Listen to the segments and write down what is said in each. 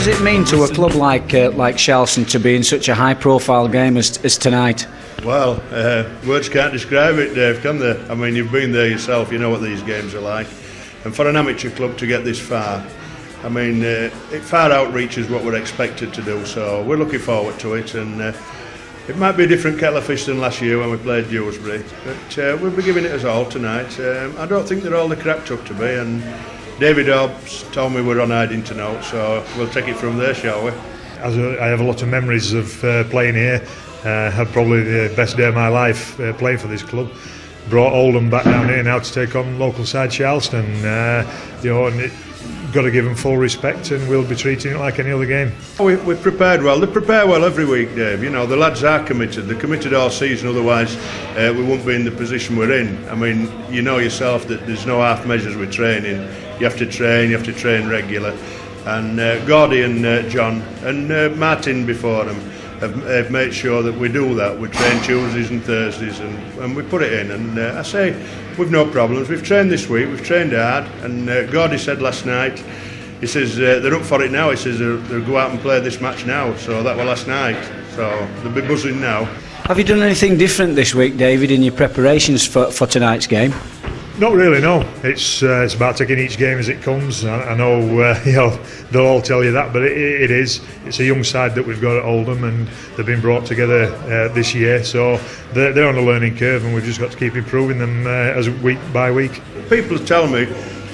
does it mean to a club like Sharlstone to be in such a high-profile game as tonight? Well, words can't describe it, Dave, can they? I mean, you've been there yourself, you know what these games are like. And for an amateur club to get this far, I mean, it far outreaches what we're expected to do, so we're looking forward to it. And it might be a different kettle of fish than last year when we played Dewsbury, but we'll be giving it us all tonight. I don't think they're all they're cracked up to be, and David Hobbs told me we're on hiding to note, so we'll take it from there, shall we? I have a lot of memories of playing here. Had probably the best day of my life playing for this club. Brought Oldham back down here now to take on local side Sharlstone. And got to give them full respect, and we'll be treating it like any other game. We've prepared well. They prepare well every week, Dave. You know, the lads are committed. They're committed all season, otherwise we wouldn't be in the position we're in. I mean, you know yourself that there's no half measures with training. You have to train regular. And Gordy and John and Martin before them have made sure that we do that. We train Tuesdays and Thursdays and we put it in. And I say, we've no problems. We've trained this week, we've trained hard. And Gordy said last night, he says they're up for it now. He says they'll go out and play this match now. So that was last night. So they'll be buzzing now. Have you done anything different this week, David, in your preparations for tonight's game? Not really, no. It's about taking each game as it comes. I know, they'll all tell you that, but it is. It's a young side that we've got at Oldham, and they've been brought together this year, so they're on a learning curve, and we've just got to keep improving them as week by week. People tell me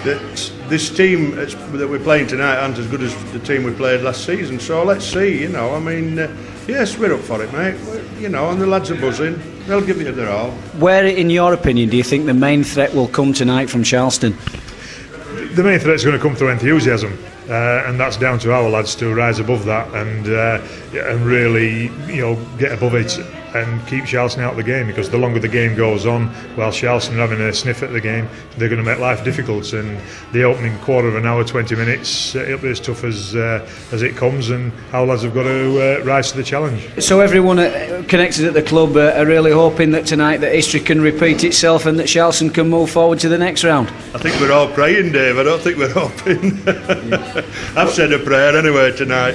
that this team that we're playing tonight aren't as good as the team we played last season, so let's see, you know. I mean, yes, we're up for it, mate. You know, and the lads are buzzing. They'll give it their all. Where, in your opinion, do you think the main threat will come tonight from Sharlstone? The main threat is going to come through enthusiasm, and that's down to our lads to rise above that and really, get above it and keep Sharlstone out of the game, because the longer the game goes on, while Sharlstone are having a sniff at the game, they're going to make life difficult. And the opening quarter of an hour, 20 minutes, it'll be as tough as it comes, and our lads have got to rise to the challenge. So everyone connected at the club are really hoping that tonight that history can repeat itself and that Sharlstone can move forward to the next round? I think we're all praying, Dave. I don't think we're hoping. I've said a prayer anyway tonight.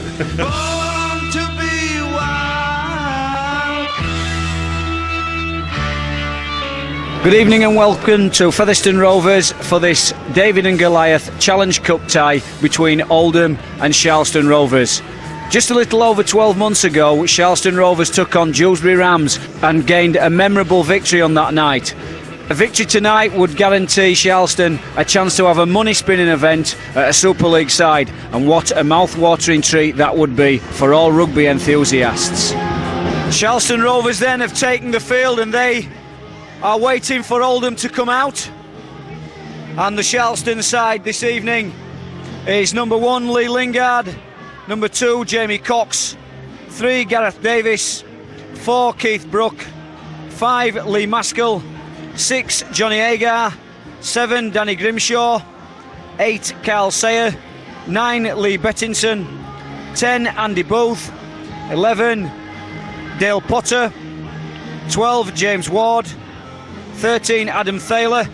Good evening and welcome to Featherstone Rovers for this David and Goliath Challenge Cup tie between Oldham and Sharlstone Rovers. Just a little over 12 months ago, Sharlstone Rovers took on Dewsbury Rams and gained a memorable victory on that night. A victory tonight would guarantee Sharlstone a chance to have a money-spinning event at a Super League side, and what a mouth-watering treat that would be for all rugby enthusiasts. Sharlstone Rovers then have taken the field, and they are waiting for Oldham to come out. And the Sharlstone side this evening is number 1 Lee Lingard, number 2 Jamie Cox, 3 Gareth Davis, 4 Keith Brook, 5 Lee Maskell, 6 Johnny Agar, 7 Danny Grimshaw, 8 Carl Sayer, 9 Lee Bettinson, 10 Andy Booth, 11 Dale Potter, 12 James Ward, 13 Adam Thaler,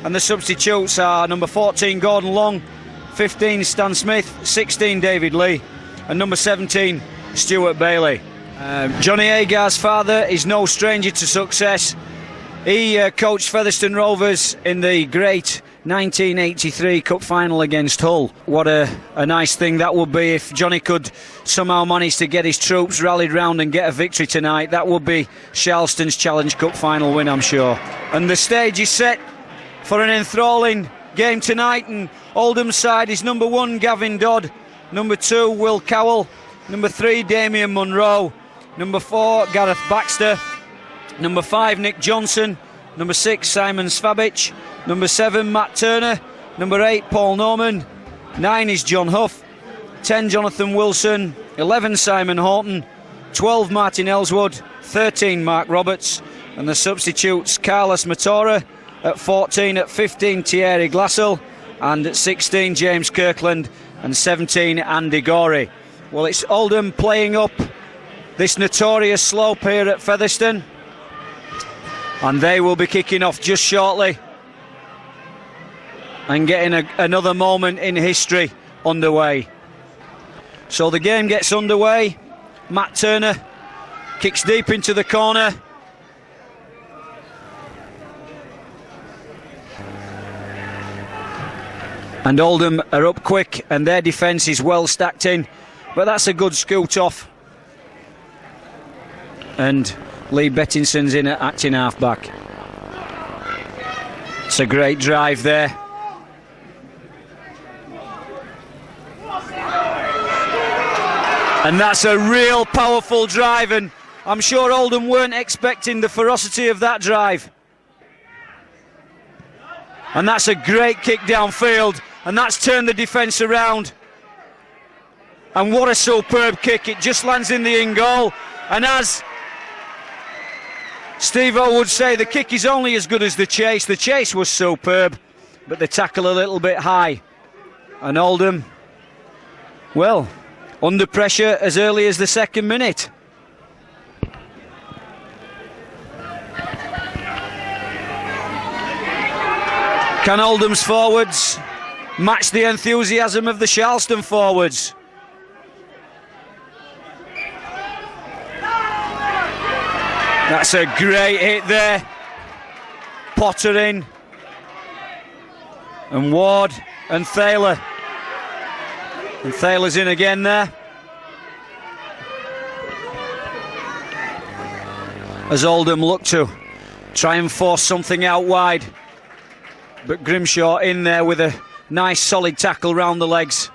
and the substitutes are number 14 Gordon Long, 15 Stan Smith, 16 David Lee, and number 17 Stuart Bailey. Johnny Agar's father is no stranger to success. He coached Featherstone Rovers in the great 1983 Cup final against Hull. What a nice thing that would be if Johnny could somehow manage to get his troops rallied round and get a victory tonight. That would be Sharlstone's Challenge Cup final win, I'm sure. And the stage is set for an enthralling game tonight, and Oldham's side is number 1 Gavin Dodd, number 2 Will Cowell, number 3 Damien Munro, number 4 Gareth Baxter, number 5 Nick Johnson, number 6 Simon Svabic, number 7 Matt Turner, number 8 Paul Norman, 9 is John Huff, 10 Jonathan Wilson, 11 Simon Horton, 12 Martin Ellswood, 13 Mark Roberts, and the substitutes Carlos Matora at 14, at 15 Thierry Glassell, and at 16 James Kirkland, and 17 Andy Gorey. Well, it's Oldham playing up this notorious slope here at Featherstone, and they will be kicking off just shortly and getting another moment in history underway. So the game gets underway. Matt Turner kicks deep into the corner. And Oldham are up quick, and their defence is well stacked in. But that's a good scoot off. And Lee Bettinson's in at acting half-back. It's a great drive there. And that's a real powerful drive, and I'm sure Oldham weren't expecting the ferocity of that drive. And that's a great kick downfield, and that's turned the defence around. And what a superb kick, it just lands in the in goal. And as Steve-O would say, the kick is only as good as the chase. The chase was superb, but the tackle a little bit high. And Oldham, well, under pressure as early as the second minute. Can Oldham's forwards match the enthusiasm of the Sharlstone forwards? That's a great hit there. Potter in. And Ward and Thaler. And Thaler's in again there. As Oldham look to try and force something out wide. But Grimshaw in there with a nice solid tackle round the legs.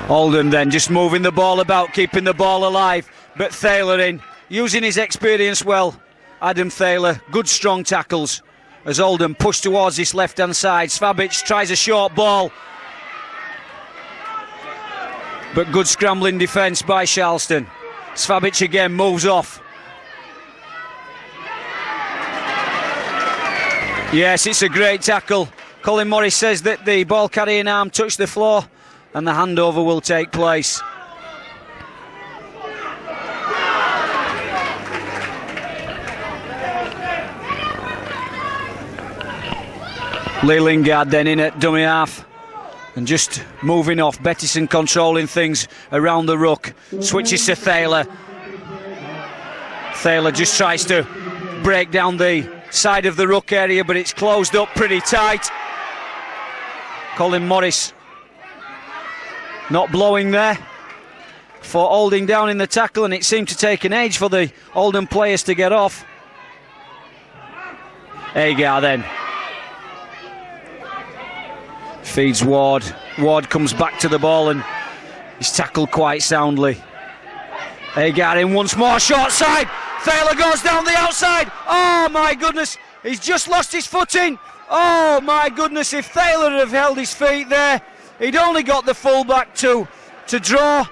Oldham then just moving the ball about, keeping the ball alive. But Thaler in, using his experience well. Adam Thaler, good strong tackles. As Oldham push towards this left-hand side. Svabic tries a short ball. But good scrambling defence by Sharlstone. Svabic again moves off. Yes, it's a great tackle. Colin Morris says that the ball carrying arm touched the floor and the handover will take place. Lee Lingard then in at dummy half and just moving off. Bettison controlling things around the ruck. Switches to Thaler. Thaler just tries to break down the side of the ruck area, but it's closed up pretty tight. Colin Morris not blowing there for holding down in the tackle, and it seemed to take an age for the Oldham players to get off. Agar then feeds Ward. Ward comes back to the ball and he's tackled quite soundly. Agar in once more, short side. Thaler goes down the outside. Oh my goodness, he's just lost his footing. Oh my goodness, if Thaler had held his feet there, he'd only got the fullback to draw,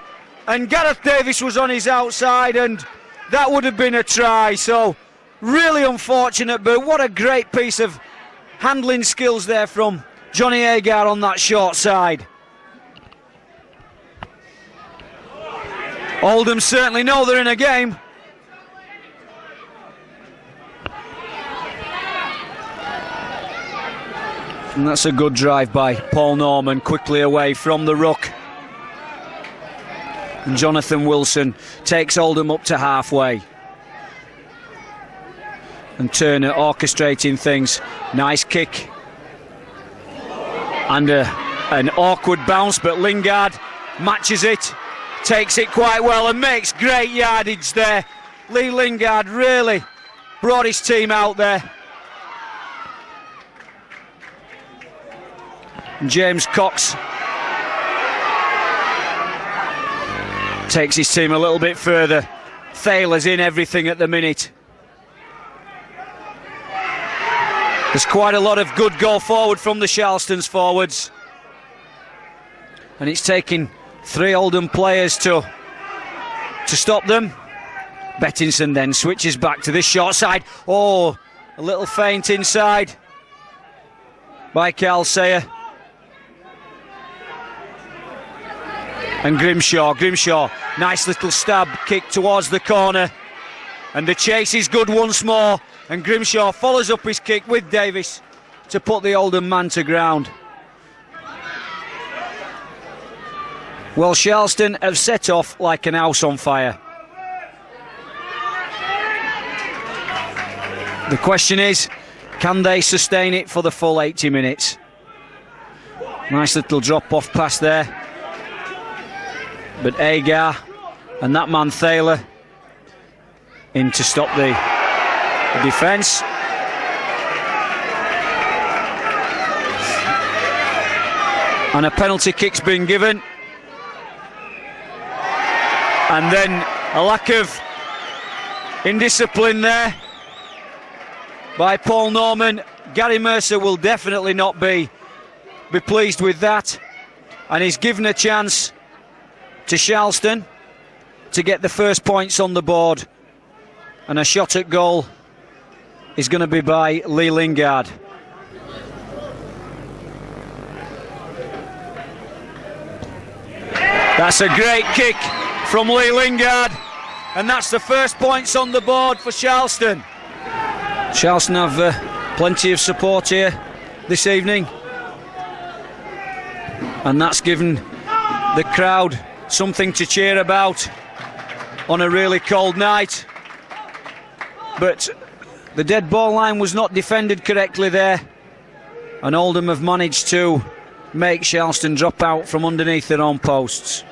and Gareth Davis was on his outside, and that would have been a try. So really unfortunate, but what a great piece of handling skills there from Johnny Agar on that short side. Oldham certainly know they're in a game. And that's a good drive by Paul Norman, quickly away from the ruck. And Jonathan Wilson takes Oldham up to halfway. And Turner orchestrating things. Nice kick. And an awkward bounce, but Lingard matches it, takes it quite well and makes great yardage there. Lee Lingard really brought his team out there. And James Cox takes his team a little bit further. Thaler's in everything at the minute. There's quite a lot of good goal forward from the Sharlstone's forwards. And it's taking three Oldham players to stop them. Bettinson then switches back to this short side. Oh, a little feint inside by Carl Sayer. And Grimshaw, nice little stab kick towards the corner. And the chase is good once more. And Grimshaw follows up his kick with Davis to put the Oldham man to ground. Well, Sharlstone have set off like an house on fire. The question is, can they sustain it for the full 80 minutes? Nice little drop-off pass there. But Agar and that man Thaler in to stop the defence. And a penalty kick's been given. And then a lack of indiscipline there by Paul Norman. Gary Mercer will definitely not be pleased with that. And he's given a chance to Sharlstone to get the first points on the board. And a shot at goal is going to be by Lee Lingard. That's a great kick from Lee Lingard, and that's the first points on the board for Sharlstone. Sharlstone have plenty of support here this evening, and that's given the crowd something to cheer about on a really cold night. But the dead ball line was not defended correctly there, and Oldham have managed to make Sharlstone drop out from underneath their own posts.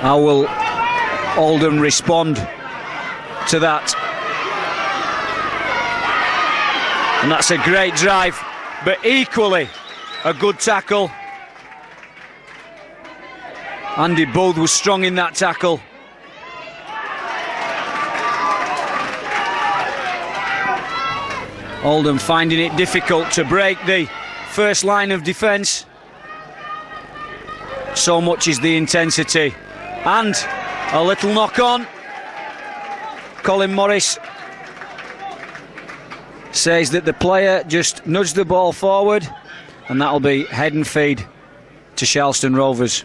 How will Oldham respond to that? And that's a great drive, but equally a good tackle. Andy Booth was strong in that tackle. Oldham finding it difficult to break the first line of defence. So much is the intensity. And a little knock on. Colin Morris says that the player just nudged the ball forward, and that'll be head and feed to Sharlstone Rovers.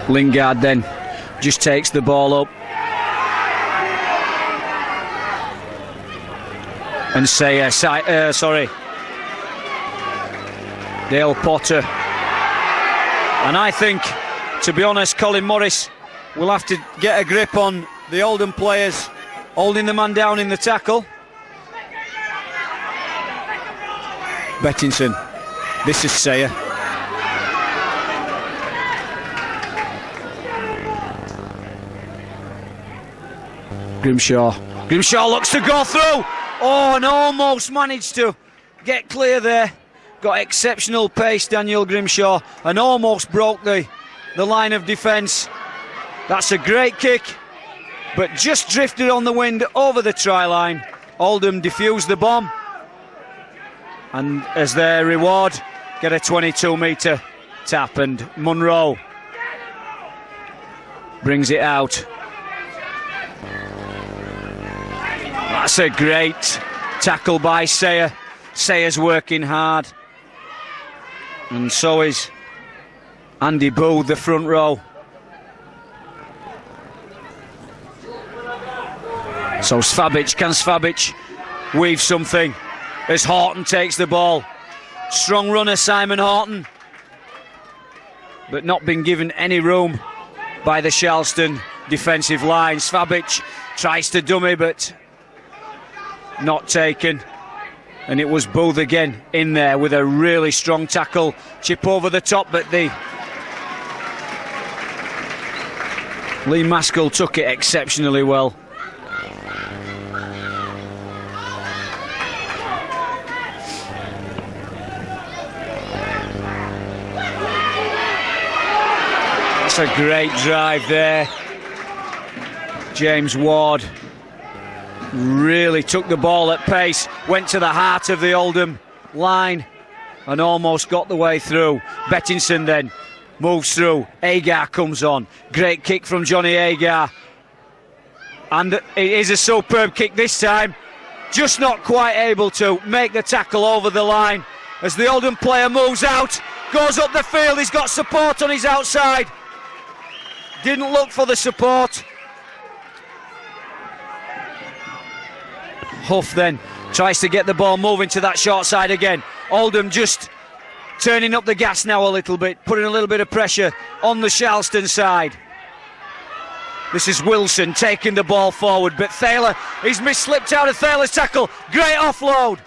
Lingard then just takes the ball up. And say, Dale Potter. And I think, to be honest, Colin Morris will have to get a grip on the Oldham players holding the man down in the tackle. Bettinson, this is Sayer. Grimshaw looks to go through. Oh, and almost managed to get clear there. Got exceptional pace, Daniel Grimshaw, and almost broke the line of defence. That's a great kick, but just drifted on the wind over the try line. Oldham defused the bomb, and as their reward, get a 22-metre tap, and Munro brings it out. That's a great tackle by Sayer. Sayer's working hard. And so is Andy Booth, the front row. So Svabic, can Svabic weave something as Horton takes the ball? Strong runner Simon Horton, but not been given any room by the Sharlstone defensive line. Svabic tries to dummy, but not taken, and it was Booth again in there with a really strong tackle, chip over the top, but the Lee Maskell took it exceptionally well. That's a great drive there. James Ward really took the ball at pace, went to the heart of the Oldham line and almost got the way through. Bettinson then moves through. Agar comes on. Great kick from Johnny Agar. And it is a superb kick this time. just not quite able to make the tackle over the line as the Oldham player moves out, goes up the field. He's got support on his outside. Didn't look for the support. Huff then tries to get the ball moving to that short side again. Oldham just turning up the gas now a little bit, putting a little bit of pressure on the Sharlstone side. This is Wilson taking the ball forward, but Thaler, he's slipped out of Thaler's tackle. Great offload.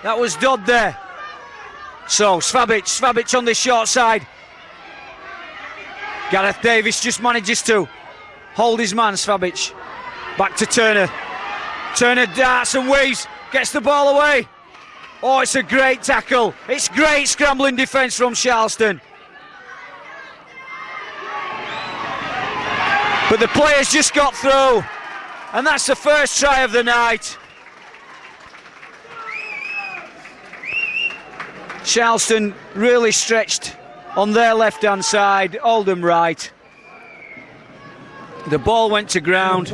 That was Dodd there. So Svabic on this short side. Gareth Davis just manages to hold his man, Svabic. Back to Turner. Turner darts and weaves, gets the ball away. Oh, it's a great tackle. It's great scrambling defence from Sharlstone. But the players just got through, and that's the first try of the night. Sharlstone really stretched on their left-hand side, Oldham right. The ball went to ground,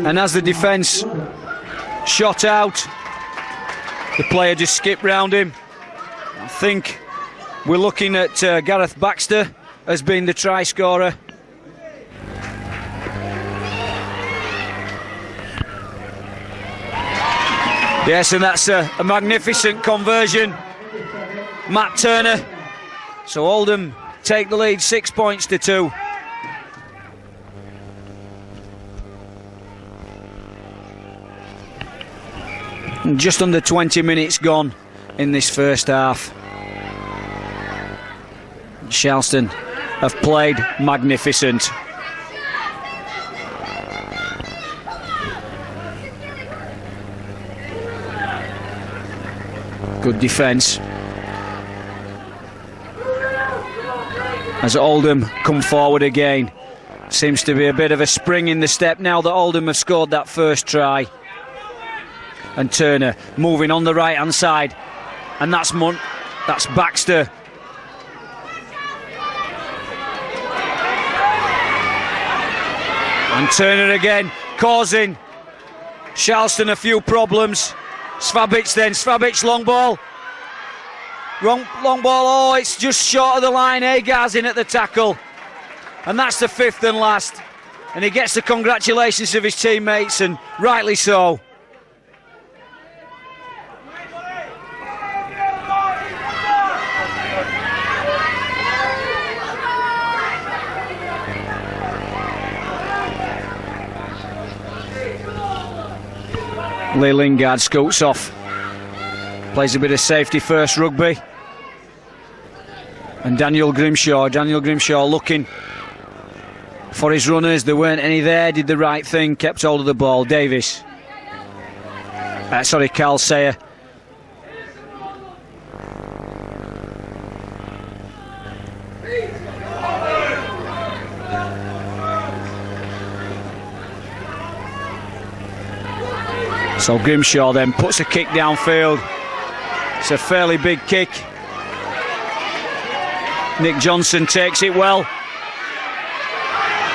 and as the defence shot out, the player just skipped round him. I think we're looking at Gareth Baxter as being the try scorer. Yes, and that's a magnificent conversion. Matt Turner. So Oldham take the lead 6 points to 2. And just under 20 minutes gone in this first half. Sharlstone have played magnificent. Good defence. As Oldham come forward again. Seems to be a bit of a spring in the step now that Oldham have scored that first try. And Turner moving on the right hand side. And that's Baxter. And Turner again, causing Sharlstone a few problems. Svabic long ball. Long ball, oh, it's just short of the line. Agar's in at the tackle. And that's the fifth and last. And he gets the congratulations of his teammates, and rightly so. Lee Lingard scoots off, plays a bit of safety first rugby, and Daniel Grimshaw looking for his runners. There weren't any there, did the right thing, kept hold of the ball. Davis, Carl Sayer. So Grimshaw then puts a kick downfield. It's a fairly big kick. Nick Johnson takes it well.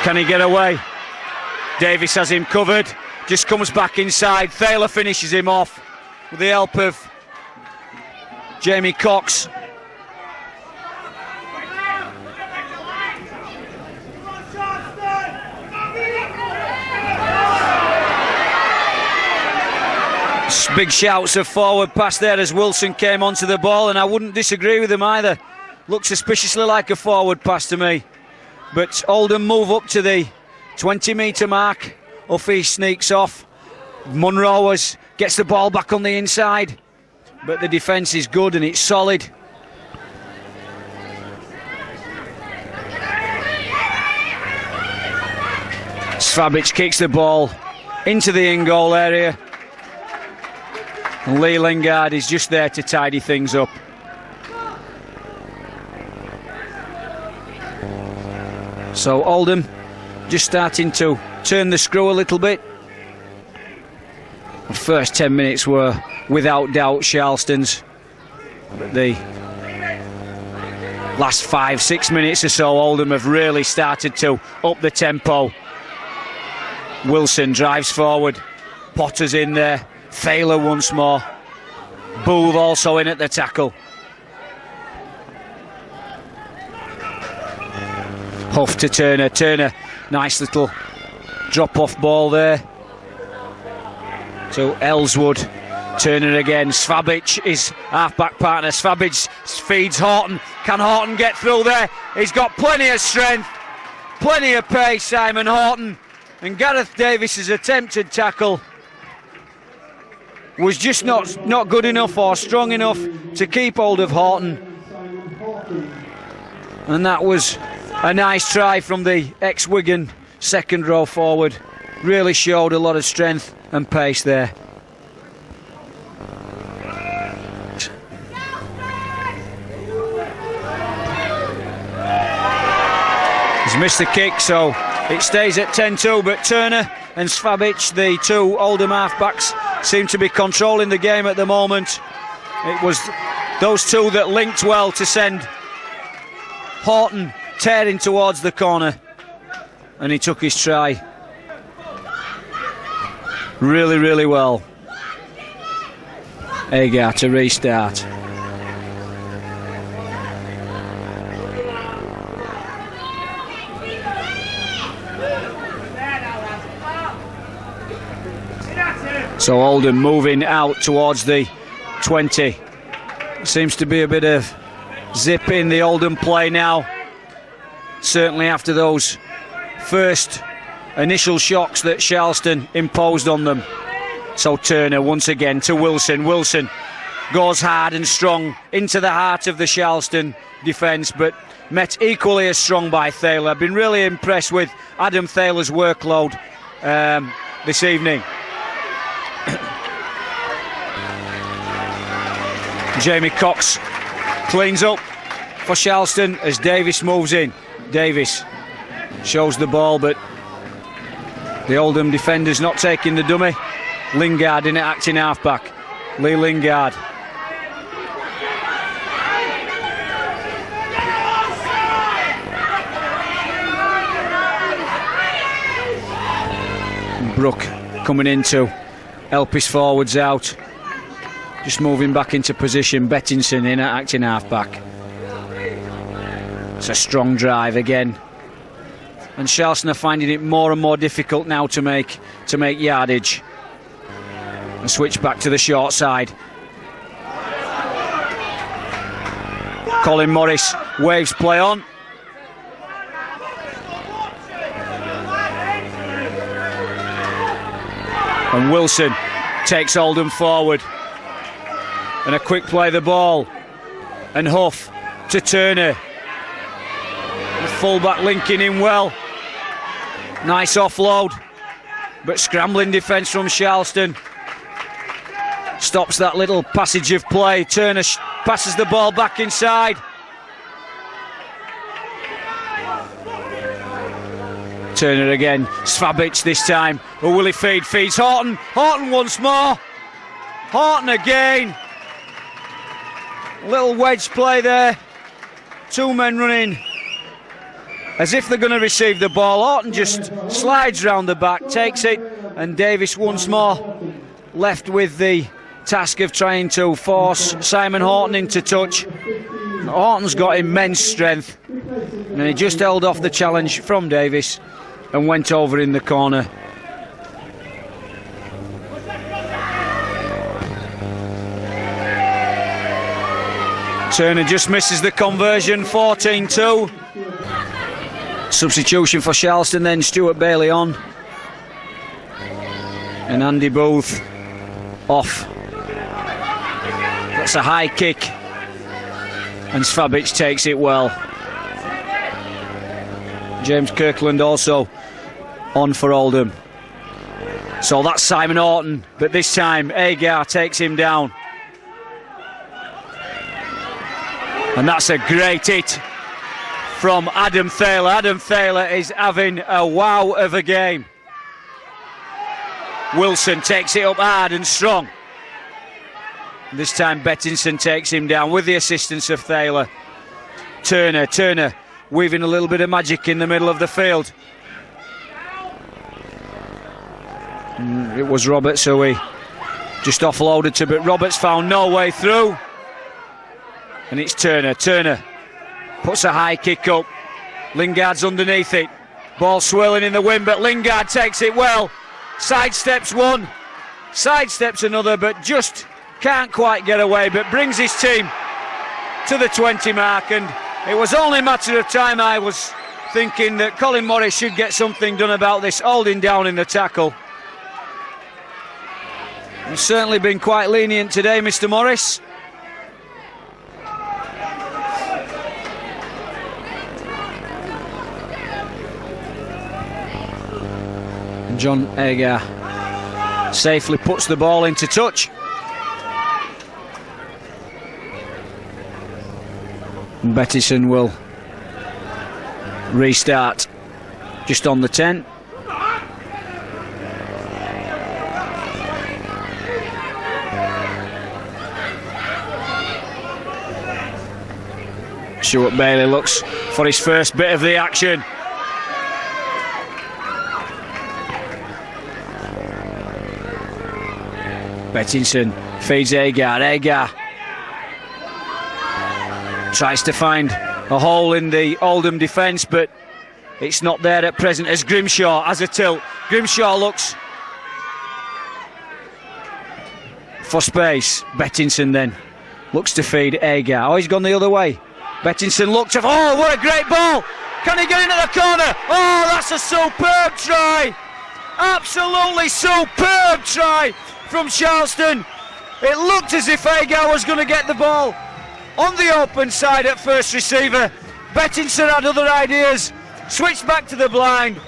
Can he get away? Davis has him covered. Just comes back inside. Thaler finishes him off with the help of Jamie Cox. Big shouts of forward pass there as Wilson came onto the ball, and I wouldn't disagree with him either. Looked suspiciously like a forward pass to me. But Oldham move up to the 20-metre mark. Uffy sneaks off. Munro gets the ball back on the inside, but the defence is good and it's solid. Svabic kicks the ball into the in-goal area. And Lee Lingard is just there to tidy things up. So Oldham just starting to turn the screw a little bit. The first 10 minutes were without doubt Sharlstone's. But the last 5-6 minutes or so, Oldham have really started to up the tempo. Wilson drives forward. Potter's in there. Thaler once more. Booth also in at the tackle. Huff to Turner. Turner, nice little drop-off ball there to Ellswood. Turner again. Svabic is half-back partner. Svabic feeds Horton. Can Horton get through there? He's got plenty of strength, plenty of pace, Simon Horton. And Gareth Davis's attempted tackle was just not good enough or strong enough to keep hold of Horton. And that was a nice try from the ex-Wigan second row forward. Really showed a lot of strength and pace there. He's missed the kick, so it stays at 10-2, but Turner and Svabic, the two Oldham half-backs, seem to be controlling the game at the moment. It was those two that linked well to send Horton tearing towards the corner, and he took his try really, really well. Agar to restart. So Oldham moving out towards the 20. Seems to be a bit of zip in the Oldham play now. Certainly after those first initial shocks that Sharlstone imposed on them. So Turner once again to Wilson. Wilson goes hard and strong into the heart of the Sharlstone defence, but met equally as strong by Thaler. I've been really impressed with Adam Thaler's workload this evening. Jamie Cox cleans up for Sharlstone as Davis moves in. Davis shows the ball, but the Oldham defender's not taking the dummy. Lingard in it, acting halfback. Lee Lingard. Brook coming in to help his forwards out. Just moving back into position. Bettinson in at acting halfback. It's a strong drive again, and Sharlstone are finding it more and more difficult now to make yardage. And switch back to the short side. Colin Morris waves play on. And Wilson takes Oldham forward. And a quick play the ball. And Huff to Turner. The fullback linking in well. Nice offload. But scrambling defence from Sharlstone stops that little passage of play. Turner passes the ball back inside. Turner again. Svabic this time. Or will he feed? Feeds Horton. Horton once more. Horton again. Little wedge play there. Two men running as if they're going to receive the ball. Horton just slides round the back, takes it, and Davis once more left with the task of trying to force Simon Horton into touch. Horton's got immense strength, and he just held off the challenge from Davis and went over in the corner. Turner just misses the conversion. 14-2. Substitution for Sharlstone then. Stuart Bailey on, and Andy Booth off. That's a high kick, and Svabic takes it well. James Kirkland also on for Oldham. So that's Simon Horton, but this time Agar takes him down. And that's a great hit from Adam Thaler. Adam Thaler is having a wow of a game. Wilson takes it up hard and strong. This time Bettinson takes him down with the assistance of Thaler. Turner weaving a little bit of magic in the middle of the field. It was Roberts who he just offloaded to, but Roberts found no way through. And it's Turner. Turner puts a high kick up. Lingard's underneath it. Ball swirling in the wind, but Lingard takes it well. Sidesteps one, sidesteps another, but just can't quite get away, but brings his team to the 20 mark. And it was only a matter of time, I was thinking, that Colin Morris should get something done about this holding down in the tackle. He's certainly been quite lenient today, Mr. Morris. And John Agar safely puts the ball into touch. And Bettison will restart just on the 10. Stuart Bailey looks for his first bit of the action. Bettinson feeds Agar. Agar tries to find a hole in the Oldham defence, but it's not there at present as Grimshaw has a tilt. Grimshaw looks for space. Bettinson then looks to feed Agar. Oh, he's gone the other way. Bettinson looked to... Oh, what a great ball! Can he get into the corner? Oh, that's a superb try! Absolutely superb try from Charleston. It looked as if Agar was going to get the ball on the open side at first receiver. Bettinson had other ideas, switched back to the blind,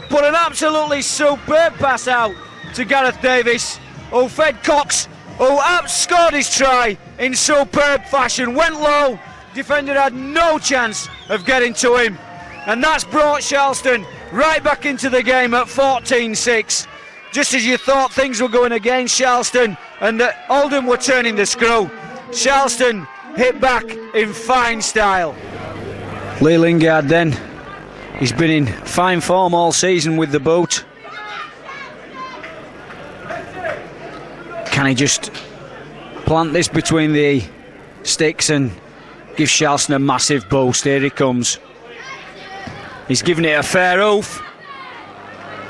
put an absolutely superb pass out to Gareth Davis, who fed Cox, who scored his try in superb fashion, went low, defender had no chance of getting to him, and that's brought Charleston right back into the game at 14-6. Just as you thought things were going against Charleston and Oldham were turning the screw, Charleston hit back in fine style. Lee Lingard then, he's been in fine form all season with the boot. Can he just plant this between the sticks and give Charleston a massive boost? Here he comes. He's given it a fair oof,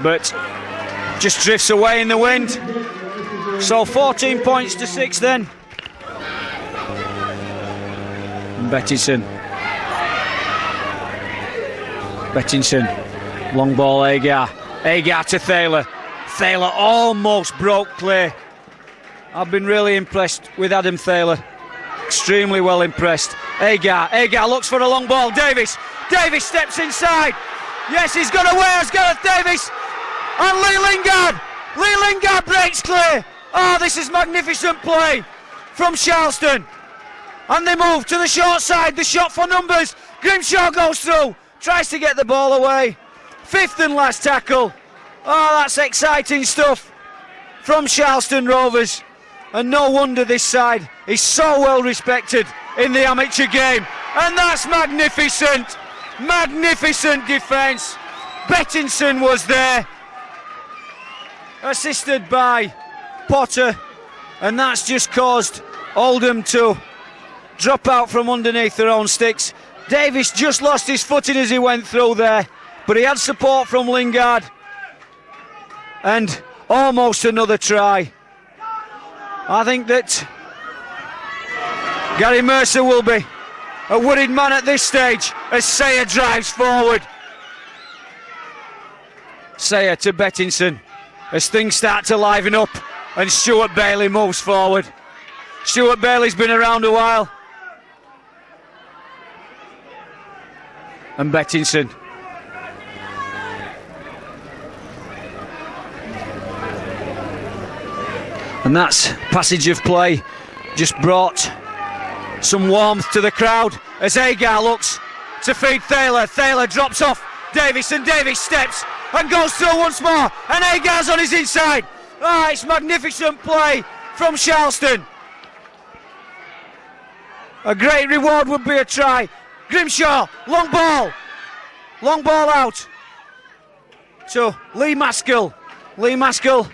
but just drifts away in the wind. So 14 points to 6 then. Bettinson. Long ball, Agar. Agar to Thaler. Thaler almost broke clear. I've been really impressed with Adam Thaler. Extremely well impressed. Agar looks for a long ball. Davis steps inside. Yes, he's got away as Gareth Davis. And Lee Lingard breaks clear. Oh, this is magnificent play from Charleston. And they move to the short side. The shot for numbers. Grimshaw goes through. Tries to get the ball away. Fifth and last tackle. Oh, that's exciting stuff from Charleston Rovers. And no wonder this side is so well respected in the amateur game. And that's magnificent. Magnificent defence. Bettinson was there, assisted by Potter, and that's just caused Oldham to drop out from underneath their own sticks. Davis just lost his footing as he went through there, but he had support from Lingard, and almost another try. I think that Gary Mercer will be a worried man at this stage as Sayer drives forward. Sayer to Bettinson as things start to liven up and Stuart Bailey moves forward. Stuart Bailey's been around a while. And Bettinson. And that's passage of play just brought some warmth to the crowd as Agar looks to feed Thaler. Thaler drops off Davis and Davis steps and goes through once more, and Agar's on his inside. Ah, it's magnificent play from Charleston. A great reward would be a try. Grimshaw, long ball out to Lee Maskell. Lee Maskell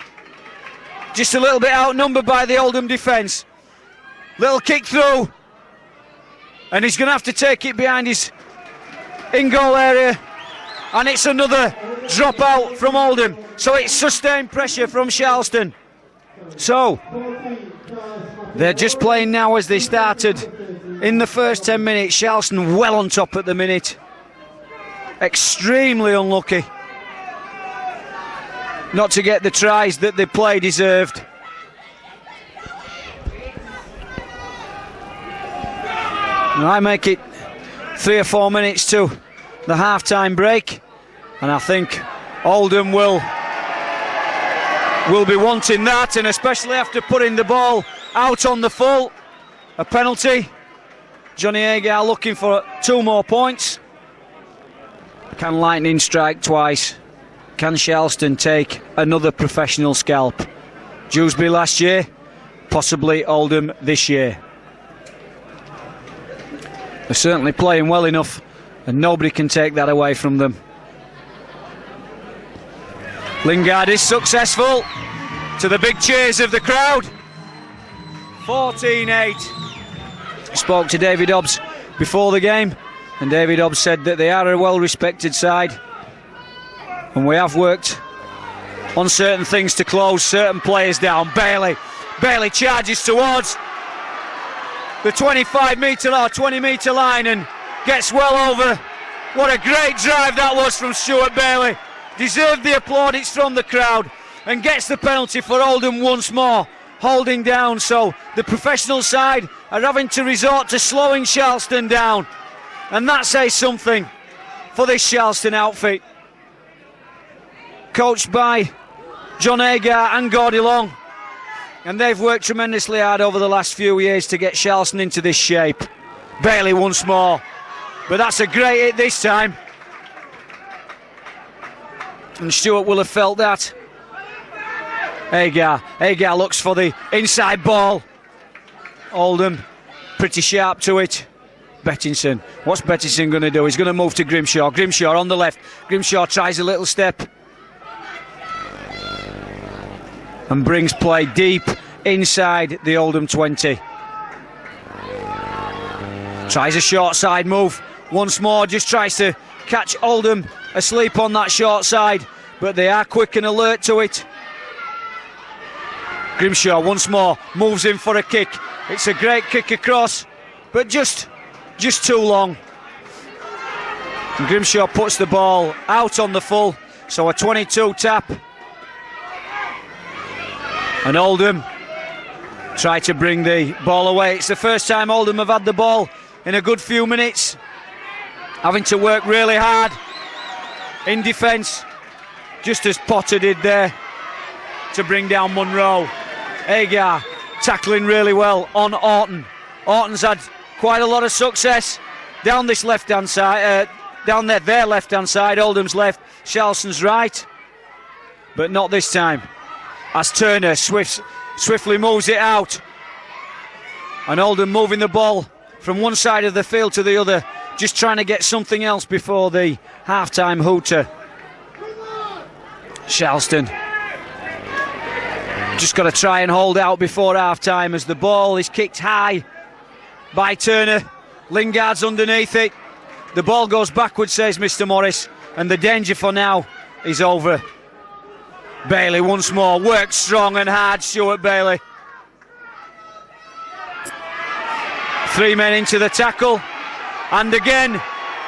just a little bit outnumbered by the Oldham defence. Little kick through, and he's going to have to take it behind his in-goal area, and it's another drop out from Oldham. So it's sustained pressure from Sharlstone. So they're just playing now as they started in the first 10 minutes. Sharlstone well on top at the minute. Extremely unlucky not to get the tries that they play deserved. And I make it 3 or 4 minutes to the half-time break, and I think Oldham will be wanting that, and especially after putting the ball out on the full. A penalty. Johnny Agar looking for 2 more points. Can lightning strike twice? Can Sharlstone take another professional scalp? Dewsbury last year, possibly Oldham this year. They're certainly playing well enough, and nobody can take that away from them. Lingard is successful, to the big cheers of the crowd. 14-8. Spoke to David Hobbs before the game, and David Hobbs said that they are a well-respected side, and we have worked on certain things to close certain players down. Bailey charges towards the 25-metre or 20-metre line and gets well over. What a great drive that was from Stuart Bailey. Deserved the applaudits from the crowd, and gets the penalty for Oldham once more, holding down. So the professional side are having to resort to slowing Sharlstone down, and that says something for this Sharlstone outfit, coached by John Agar and Gordy Long, and they've worked tremendously hard over the last few years to get Sharlstone into this shape. Bailey once more, but that's a great hit this time, and Stuart will have felt that. Agar looks for the inside ball. Oldham pretty sharp to it. Bettinson, what's Bettinson going to do? He's going to move to Grimshaw. Grimshaw on the left. Grimshaw tries a little step and brings play deep inside the Oldham 20. Tries a short side move once more, just tries to catch Oldham asleep on that short side, but they are quick and alert to it. Grimshaw once more moves in for a kick. It's a great kick across, but just too long. And Grimshaw puts the ball out on the full, so a 22 tap. And Oldham try to bring the ball away. It's the first time Oldham have had the ball in a good few minutes, having to work really hard in defence, just as Potter did there, to bring down Munro. Agar tackling really well on Orton. Orton's had quite a lot of success down this left-hand side, down their left-hand side, Oldham's left, Sharlstone's right, but not this time, as Turner swiftly moves it out, and Oldham moving the ball from one side of the field to the other, just trying to get something else before the half-time hooter. Sharlstone just got to try and hold out before half-time as the ball is kicked high by Turner. Lingard's underneath it. The ball goes backwards, says Mr. Morris, and the danger for now is over. Bailey once more, works strong and hard, Stuart Bailey. 3 men into the tackle, and again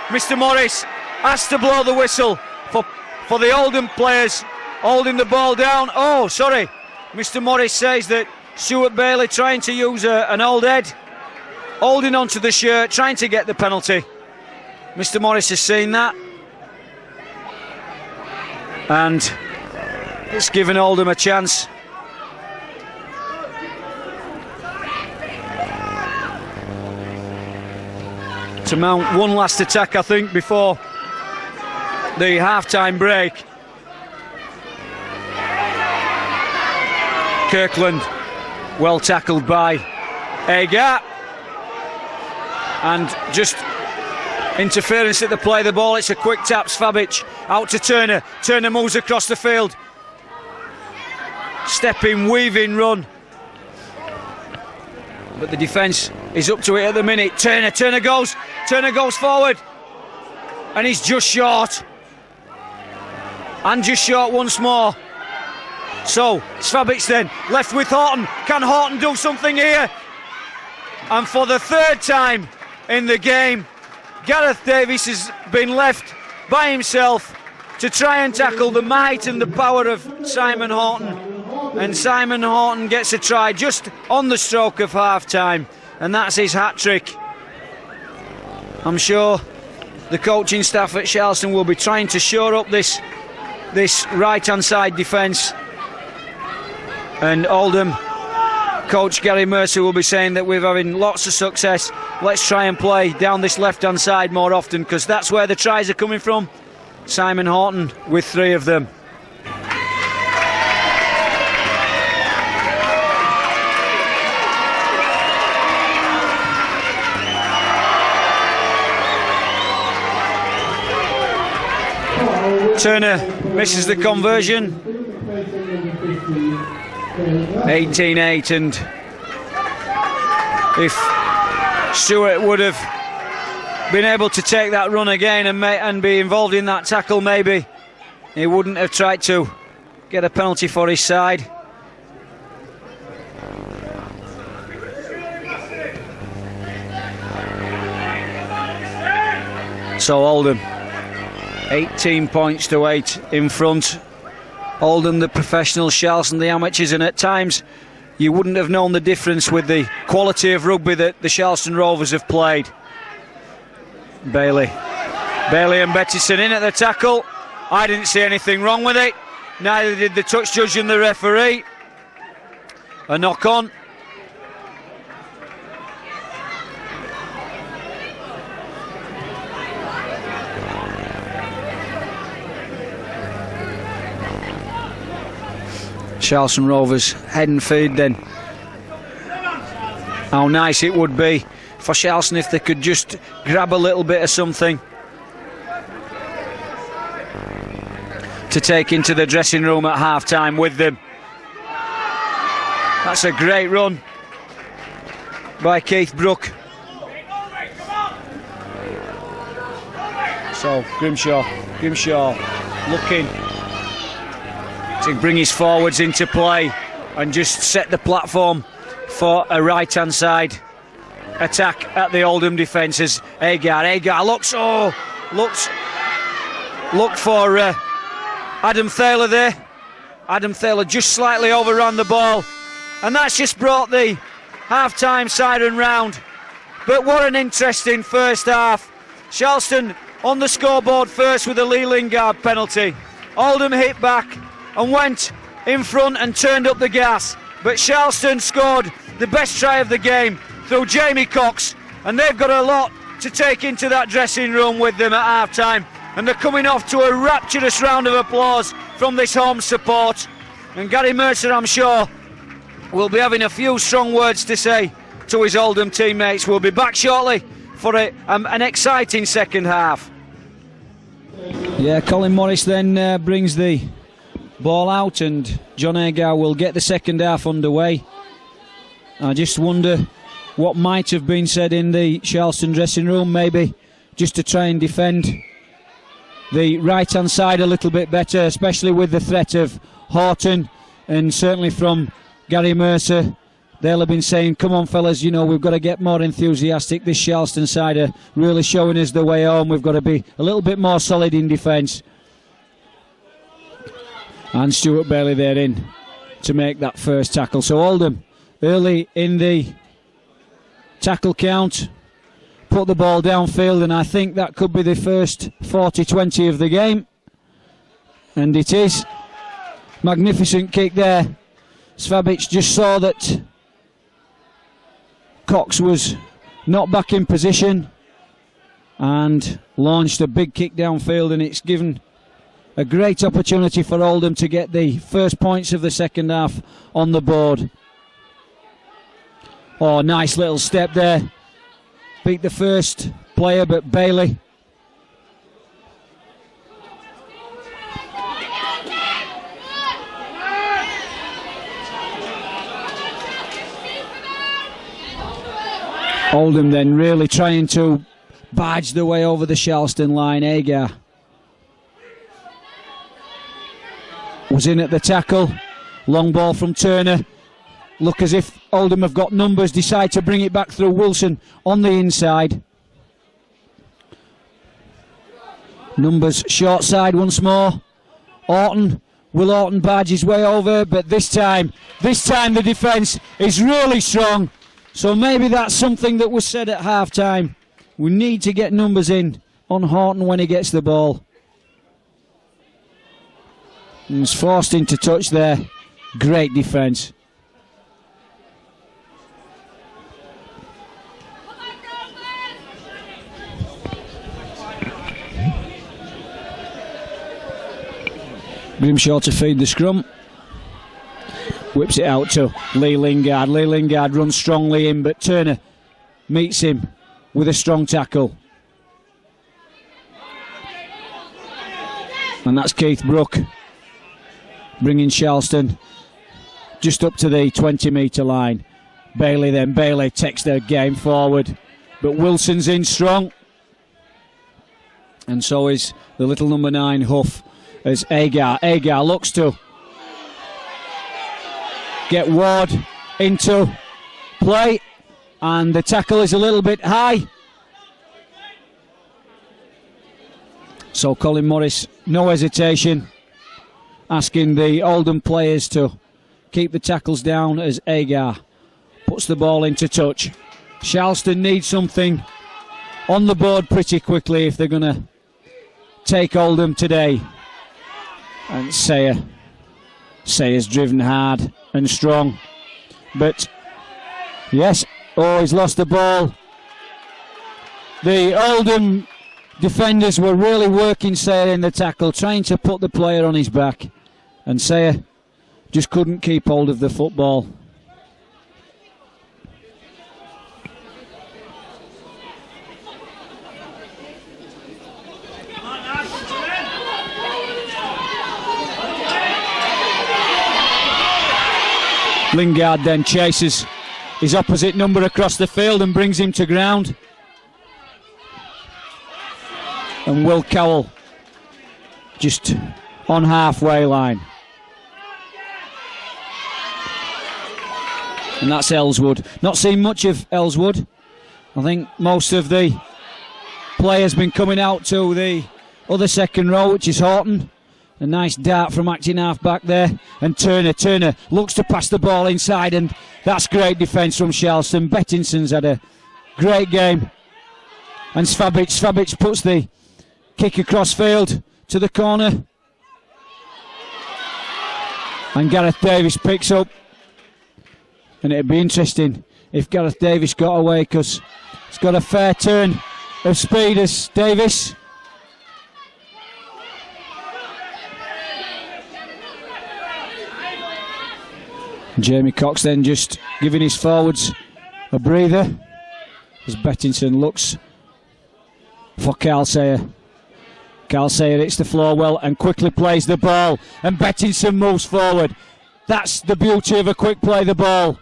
Mr. Morris has to blow the whistle for the Oldham players holding the ball down. Oh, sorry, Mr. Morris says that Stuart Bailey trying to use an old head, holding onto the shirt, trying to get the penalty. Mr. Morris has seen that, and it's given Oldham a chance. To mount one last attack, I think, before the half-time break. Kirkland, well tackled by Agar, and just interference at the play of the ball. It's a quick tap. Svabic out to Turner. Turner moves across the field. stepping, weaving run. But the defence is up to it at the minute. Turner goes forward. And he's just short. And just short once more. So, Svabic then, left with Horton. Can Horton do something here? And for the third time in the game, Gareth Davies has been left by himself to try and tackle the might and the power of Simon Horton. And Simon Horton gets a try just on the stroke of half-time. And that's his hat-trick. I'm sure the coaching staff at Sharlstone will be trying to shore up this right-hand side defence. And Oldham coach Gary Mercer will be saying that we're having lots of success. Let's try and play down this left-hand side more often, because that's where the tries are coming from. Simon Horton with 3 of them. Turner misses the conversion. 18-8, and if Stewart would have been able to take that run again and be involved in that tackle, maybe he wouldn't have tried to get a penalty for his side. So Oldham 18 points to 8 in front. Oldham the professionals, Sharlstone the amateurs, and at times you wouldn't have known the difference with the quality of rugby that the Sharlstone Rovers have played. Bailey and Bettison in at the tackle. I didn't see anything wrong with it, neither did the touch judge and the referee. A knock on. Sharlstone Rovers head and feed then. How nice it would be for Sharlstone if they could just grab a little bit of something to take into the dressing room at half time with them. That's a great run by Keith Brook. So Grimshaw looking to bring his forwards into play and just set the platform for a right-hand side attack at the Oldham defences. Agar look for Adam Thaler there. Adam Thaler just slightly overran the ball, and that's just brought the half-time siren round. But what an interesting first half. Sharlstone on the scoreboard first with a Lee Lingard penalty. Oldham hit back and went in front and turned up the gas, but Sharlstone scored the best try of the game through Jamie Cox, and they've got a lot to take into that dressing room with them at half time, and they're coming off to a rapturous round of applause from this home support. And Gary Mercer, I'm sure, will be having a few strong words to say to his Oldham teammates. We'll be back shortly for an exciting second half. Yeah, Colin Morris then brings the ball out, and John Agar will get the second half underway. I just wonder what might have been said in the Sharlstone dressing room, maybe just to try and defend the right-hand side a little bit better, especially with the threat of Horton, and certainly from Gary Mercer. They'll have been saying, come on fellas, you know, we've got to get more enthusiastic. This Sharlstone side are really showing us the way home. We've got to be a little bit more solid in defence. And Stuart Bailey there in to make that first tackle. So Oldham early in the tackle count put the ball downfield, and I think that could be the first 40-20 of the game, and it is. Magnificent kick there. Svabic just saw that Cox was not back in position and launched a big kick downfield, and it's given a great opportunity for Oldham to get the first points of the second half on the board. Oh, nice little step there. Beat the first player, but Bailey Oldham then really trying to barge their way over the Sharlstone line. Agar was in at the tackle. Long ball from Turner. Look as if Oldham have got numbers. Decide to bring it back through Wilson on the inside. Numbers short side once more. Orton. Will Orton barge his way over? But this time the defence is really strong. So maybe that's something that was said at half time. We need to get numbers in on Horton when he gets the ball. And he's forced into touch there. Great defence. Grimshaw to feed the scrum. Whips it out to Lee Lingard. Lee Lingard runs strongly in, but Turner meets him with a strong tackle. And that's Keith Brook bringing Sharlstone just up to the 20-metre line. Bailey takes their game forward, but Wilson's in strong, and so is the little number 9 Huff, as Agar looks to get Ward into play, and the tackle is a little bit high. So Colin Morris, no hesitation, asking the Oldham players to keep the tackles down as Agar puts the ball into touch. Sharlstone need something on the board pretty quickly if they're going to take Oldham today. And Sayer's driven hard and strong. But, yes, he's lost the ball. The Oldham defenders were really working Sayer in the tackle, trying to put the player on his back. And Sayer just couldn't keep hold of the football. Lingard then chases his opposite number across the field and brings him to ground. And Will Cowell just on halfway line. And that's Ellswood. Not seen much of Ellswood. I think most of the play has been coming out to the other second row, which is Horton. A nice dart from acting half back there. And Turner looks to pass the ball inside, and that's great defence from Sharlstone. Bettinson's had a great game. And Svabic puts the kick across field to the corner. And Gareth Davis picks up. And it'd be interesting if Gareth Davis got away, because he's got a fair turn of speed as Davis. Jamie Cox then just giving his forwards a breather as Bettinson looks for Carl Sayer. Carl Sayer hits the floor well and quickly plays the ball, and Bettinson moves forward. That's the beauty of a quick play the ball.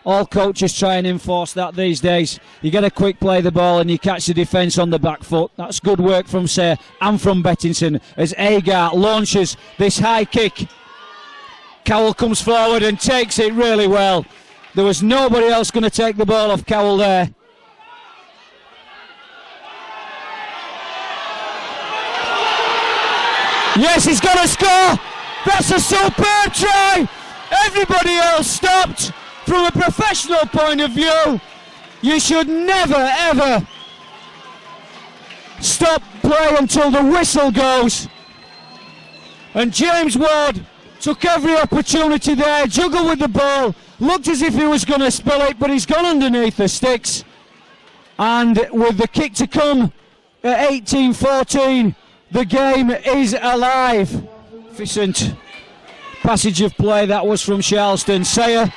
All coaches try and enforce that these days. You get a quick play the ball and you catch the defence on the back foot. That's good work from Sayer and from Bettinson as Agar launches this high kick. Cowell comes forward and takes it really well. There was nobody else going to take the ball off Cowell there. Yes, he's going to score. That's a superb try. Everybody else stopped. From a professional point of view, you should never ever stop play until the whistle goes. And James Ward took every opportunity there, juggled with the ball, looked as if he was going to spill it, but he's gone underneath the sticks. And with the kick to come at 18-14, the game is alive. Efficient passage of play that was from Sharlstone. Sayer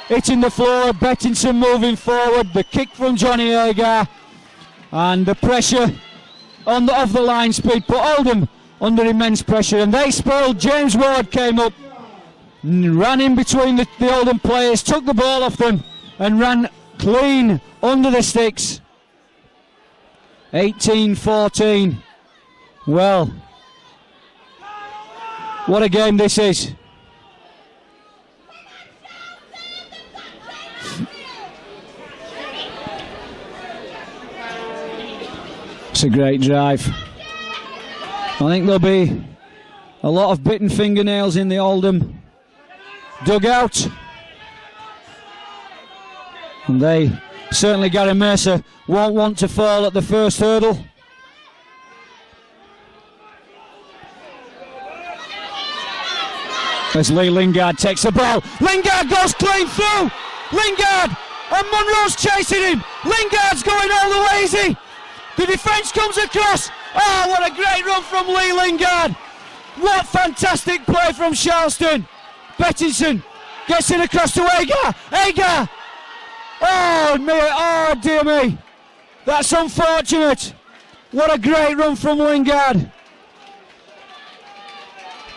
hitting the floor, Bettinson moving forward, the kick from Johnny Agar, and the pressure on the off the line speed put Oldham under immense pressure, and they spilled. James Ward came up, ran in between the Oldham players, took the ball off them and ran clean under the sticks. 18-14. Well, what a game this is. It's a great drive. I think there'll be a lot of bitten fingernails in the Oldham dugout. And they, certainly Gary Mercer, won't want to fall at the first hurdle. As Lee Lingard takes the ball. Lingard goes clean through. Lingard, and Munro's chasing him. Lingard's going all the way, is he? The defence comes across. Oh, what a great run from Lee Lingard. What fantastic play from Sharlstone. Bettinson gets it across to Agar. Agar. Oh dear me. That's unfortunate. What a great run from Lingard.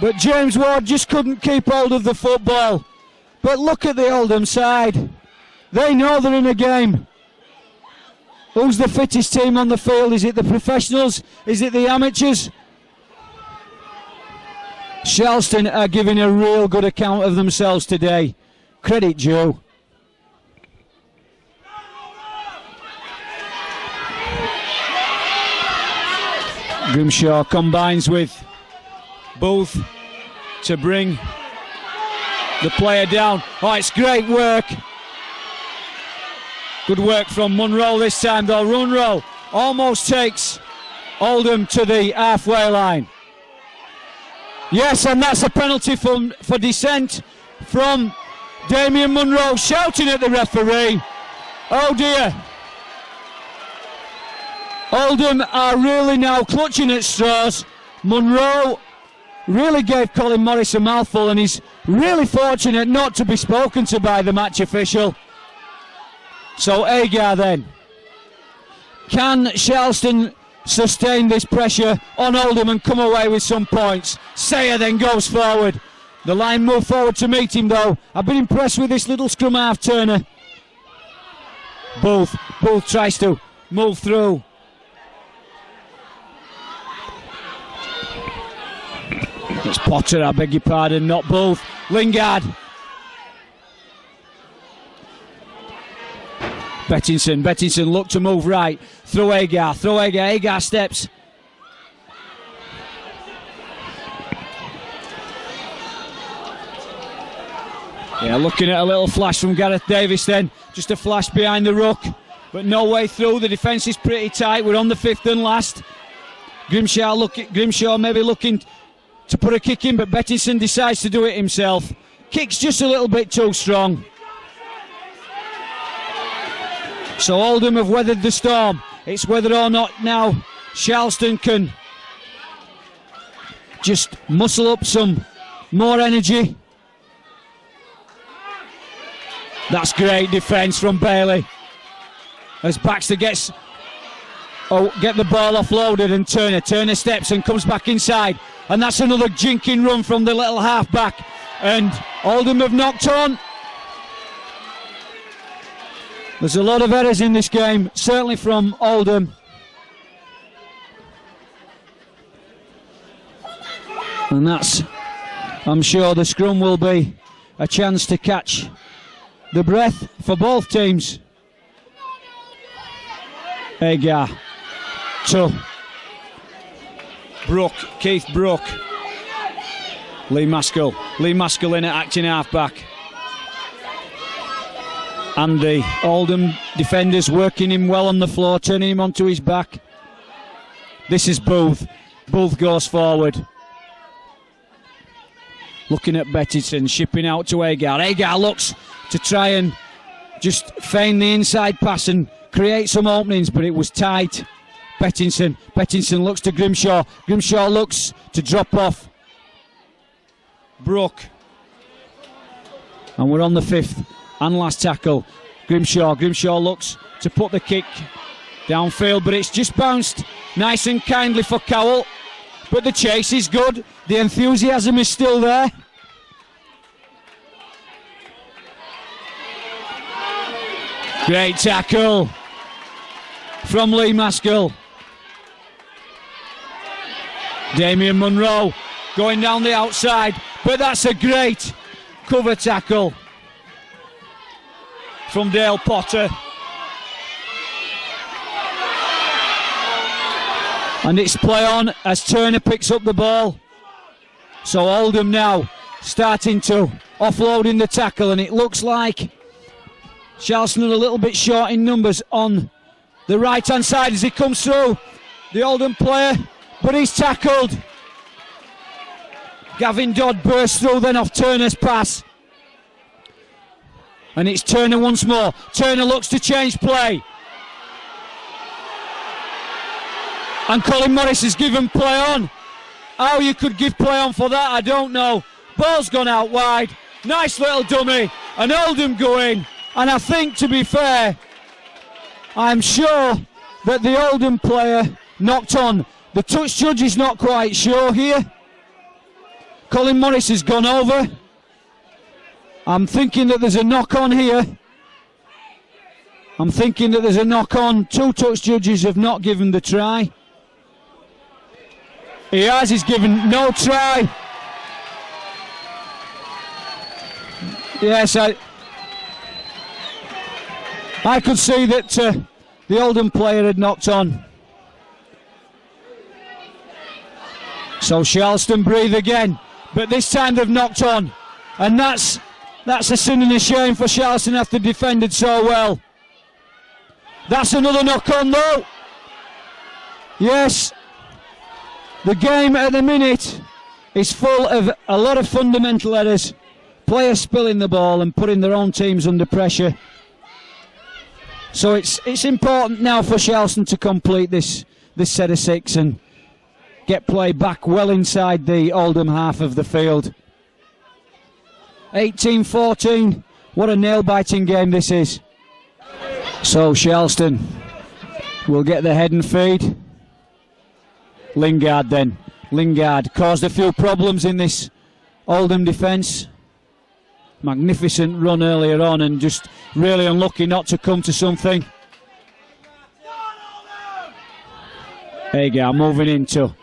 But James Ward just couldn't keep hold of the football. But look at the Oldham side. They know they're in a game. Who's the fittest team on the field? Is it the professionals? Is it the amateurs? Sharlstone are giving a real good account of themselves today. Credit due. Grimshaw combines with Booth to bring the player down. Oh, it's great work. Good work from Munro this time though. Munro almost takes Oldham to the halfway line. Yes, and that's a penalty for dissent from Damien Munro, shouting at the referee. Oh dear. Oldham are really now clutching at straws. Munro really gave Colin Morris a mouthful, and he's really fortunate not to be spoken to by the match official. So Agar then. Can Sharlstone sustain this pressure on Oldham and come away with some points? Sayer then goes forward. The line move forward to meet him though. I've been impressed with this little scrum half turner. Booth tries to move through. It's Potter, I beg your pardon, not Booth. Lingard. Bettinson look to move right. Through Agar. Agar steps. Yeah, looking at a little flash from Gareth Davis then. Just a flash behind the ruck. But no way through. The defence is pretty tight. We're on the fifth and last. Grimshaw maybe looking to put a kick in, but Bettinson decides to do it himself. Kicks just a little bit too strong. So Oldham have weathered the storm. It's whether or not now Sharlstone can just muscle up some more energy. That's great defence from Bailey. As Baxter gets get the ball offloaded, and Turner steps and comes back inside. And that's another jinking run from the little half-back. And Oldham have knocked on. There's a lot of errors in this game, certainly from Oldham. And that's, I'm sure the scrum will be a chance to catch the breath for both teams. Agar to Keith Brook. Lee Maskell in at acting half-back. And the Oldham defenders working him well on the floor, turning him onto his back. This is Booth. Booth goes forward. Looking at Bettinson, shipping out to Agar. Agar looks to try and just feign the inside pass and create some openings, but it was tight. Bettinson looks to Grimshaw. Grimshaw looks to drop off Brook. And we're on the fifth and last tackle. Grimshaw looks to put the kick downfield, but it's just bounced nice and kindly for Cowell. But the chase is good. The enthusiasm is still there. Great tackle from Lee Maskell. Damien Munro going down the outside, but that's a great cover tackle from Dale Potter. And it's play on as Turner picks up the ball. So Oldham now starting to offloading the tackle, and it looks like Charleston are a little bit short in numbers on the right hand side as he comes through. The Oldham player, but he's tackled. Gavin Dodd bursts through then off Turner's pass. And it's Turner once more. Turner looks to change play. And Colin Morris has given play on. How you could give play on for that, I don't know. Ball's gone out wide. Nice little dummy. And Oldham going. And I think, to be fair, I'm sure that the Oldham player knocked on. The touch judge is not quite sure here. Colin Morris has gone over. I'm thinking that there's a knock on here. I'm thinking that there's a knock on. Two touch judges have not given the try. He has, he's given no try. Yes, I could see that the Oldham player had knocked on. So Charleston breathe again, but this time they've knocked on, and that's a sin and a shame for Charleston after defended so well. That's another knock on though. Yes, the game at the minute is full of a lot of fundamental errors. Players spilling the ball and putting their own teams under pressure. So it's important now for Charleston to complete this set of six and get play back well inside the Oldham half of the field. 18-14, what a nail-biting game this is. So Charleston will get the head and feed. Lingard then. Lingard caused a few problems in this Oldham defence. Magnificent run earlier on and just really unlucky not to come to something. Agar moving into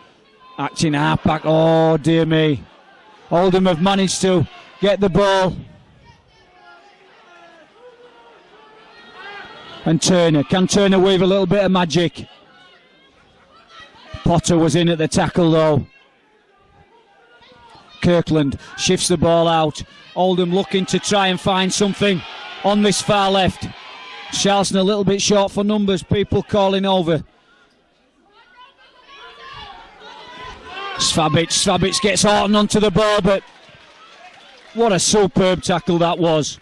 acting halfback. Oh dear me. Oldham have managed to get the ball. And Turner. Can Turner weave a little bit of magic? Potter was in at the tackle though. Kirkland shifts the ball out. Oldham looking to try and find something on this far left. Charleston a little bit short for numbers. People calling over. Svabic gets Horton onto the ball, but what a superb tackle that was.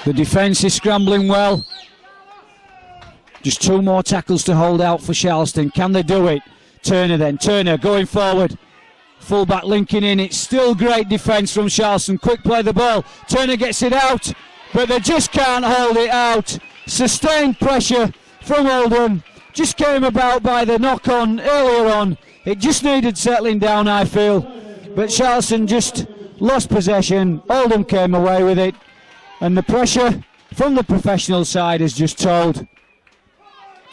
The defence is scrambling well. Just two more tackles to hold out for Charleston. Can they do it? Turner then. Turner going forward. Fullback linking in. It's still great defence from Charleston. Quick play the ball. Turner gets it out, but they just can't hold it out. Sustained pressure from Oldham. Just came about by the knock-on earlier on. It just needed settling down, I feel. But Charleston just lost possession. Oldham came away with it. And the pressure from the professional side is just told.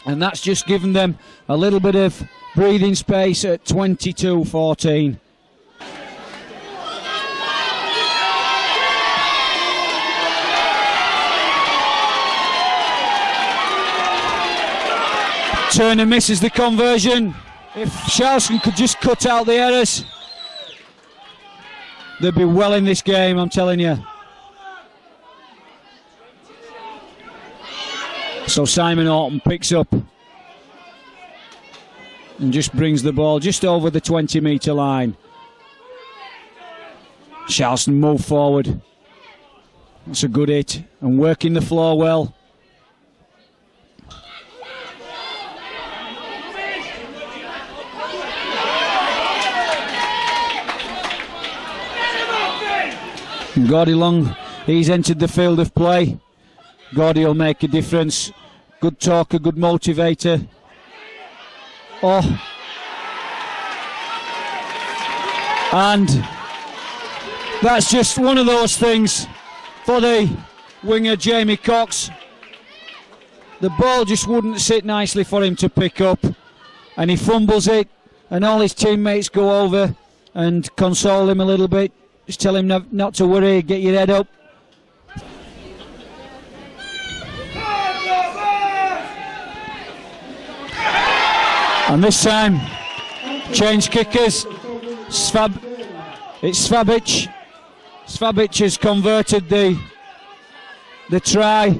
And that's just given them a little bit of breathing space at 22-14. Turner misses the conversion. If Charleston could just cut out the errors, they'd be well in this game, I'm telling you. So Simon Horton picks up and just brings the ball just over the 20-metre line. Charleston move forward. That's a good hit and working the floor well. Gordy Long, he's entered the field of play. Gordy will make a difference. Good talker, good motivator. Oh. And That's just one of those things for the winger Jamie Cox. The ball just wouldn't sit nicely for him to pick up, and he fumbles it, and all his teammates go over and console him a little bit, just tell him not to worry, get your head up. And this time, change kickers. It's Svabic. Svabic has converted the try.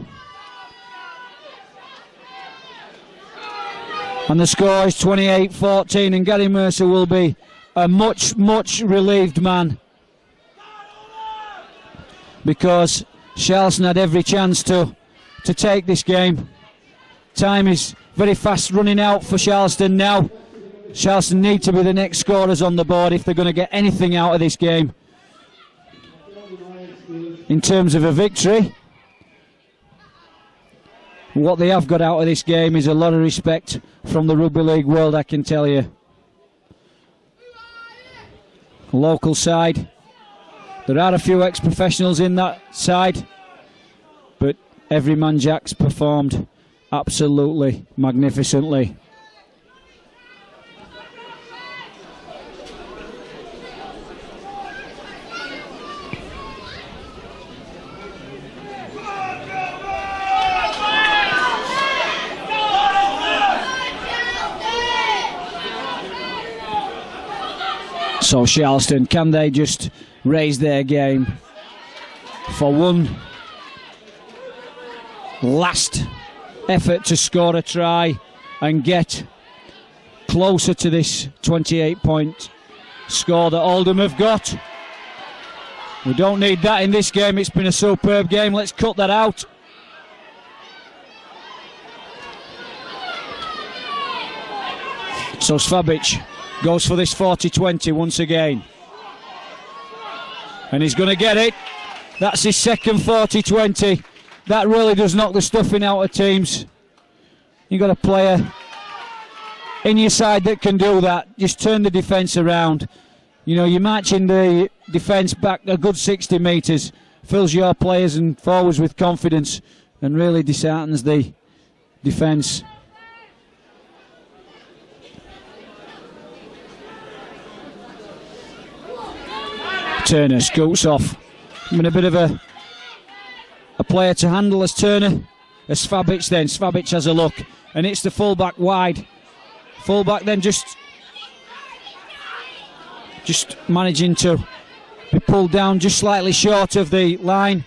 And the score is 28-14, and Gary Mercer will be a much, much relieved man, because Charleston had every chance to take this game. Time is very fast running out for Charleston now. Charleston need to be the next scorers on the board if they're going to get anything out of this game in terms of a victory. What they have got out of this game is a lot of respect from the rugby league world, I can tell you. Local side, there are a few ex-professionals in that side, but every man Jack's performed absolutely magnificently. So Charleston, can they just raise their game for one last effort to score a try and get closer to this 28-point score that Oldham have got? We don't need that in this game. It's been a superb game. Let's cut that out. So Svabic goes for this 40-20 once again. And he's going to get it. That's his second 40-20. That really does knock the stuffing out of teams. You've got a player in your side that can do that. Just turn the defence around. You know, you're marching the defence back a good 60 metres, fills your players and forwards with confidence, and really disheartens the defence. Turner scoots off. I mean, a bit of a player to handle as Turner. As Svabic then. Svabic has a look. And it's the fullback wide. Fullback then just managing to be pulled down just slightly short of the line.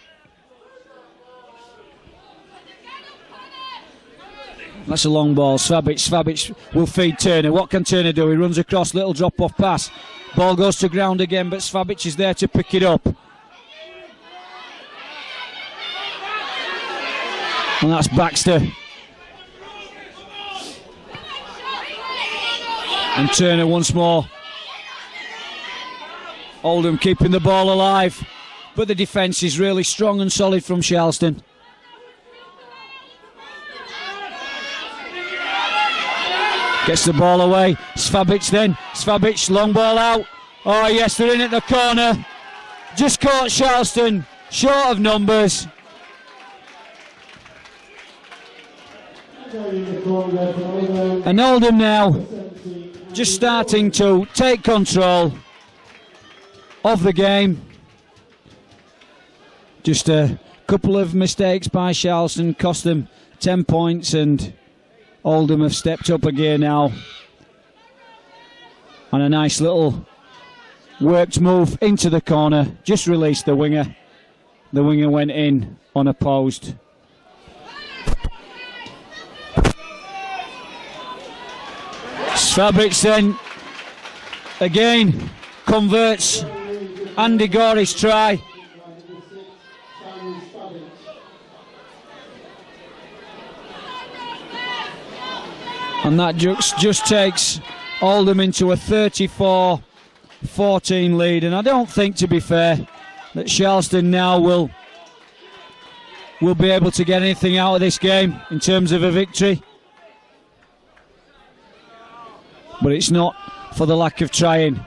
That's a long ball. Svabic will feed Turner. What can Turner do? He runs across, little drop-off pass. Ball goes to ground again, but Svabic is there to pick it up. And that's Baxter. And Turner once more. Oldham keeping the ball alive, but the defence is really strong and solid from Charleston. Gets the ball away. Svabic then. Svabic, long ball out. Oh yes, they're in at the corner. Just caught Charleston short of numbers. And Oldham now just starting to take control of the game. Just a couple of mistakes by Charleston cost them 10 points, and Oldham have stepped up a gear now. And a nice little worked move into the corner, just released the winger. The winger went in unopposed. Svabic then again converts Andy Gore's try. And that just takes Oldham into a 34-14 lead. And I don't think, to be fair, that Charleston now will be able to get anything out of this game in terms of a victory. But it's not for the lack of trying.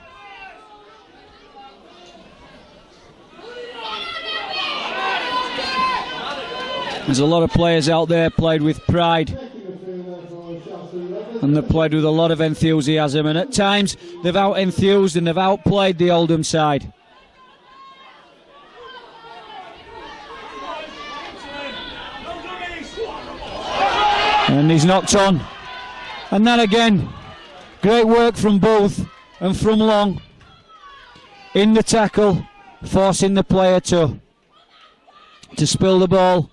There's a lot of players out there played with pride, and they've played with a lot of enthusiasm, and at times they've out-enthused and they've outplayed the Oldham side. And he's knocked on. And then again, great work from both and from Long in the tackle, forcing the player to spill the ball.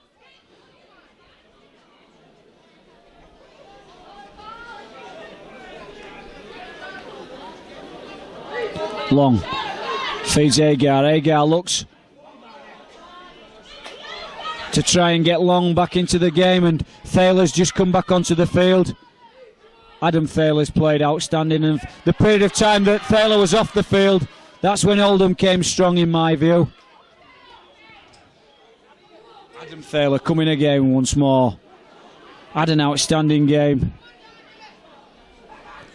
Long feeds Agar. Agar looks to try and get Long back into the game, and Thaler's just come back onto the field. Adam Thaler's played outstanding, and the period of time that Thaler was off the field, that's when Oldham came strong in my view. Adam Thaler coming again once more. Had an outstanding game.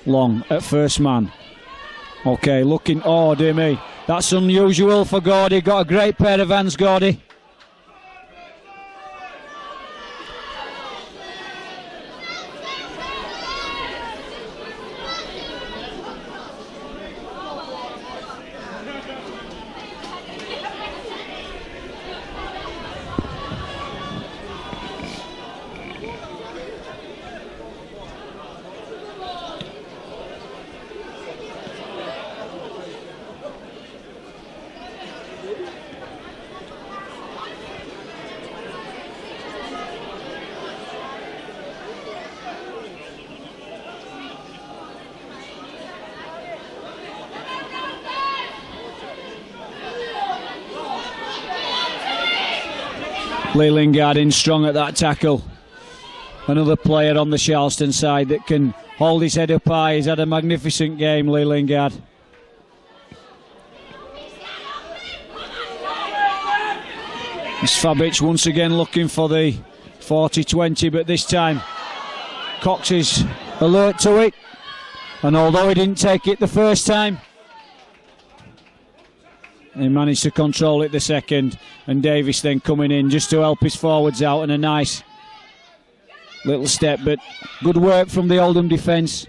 Long at first man. Okay, looking, oh dear me, that's unusual for Gordy. Got a great pair of hands, Gordy. Lee Lingard in strong at that tackle. Another player on the Sharlstone side that can hold his head up high. He's had a magnificent game, Lee Lingard. It's Fabic once again looking for the 40-20, but this time Cox is alert to it. And although he didn't take it the first time, he managed to control it the second, and Davis then coming in just to help his forwards out, and a nice little step, but good work from the Oldham defence.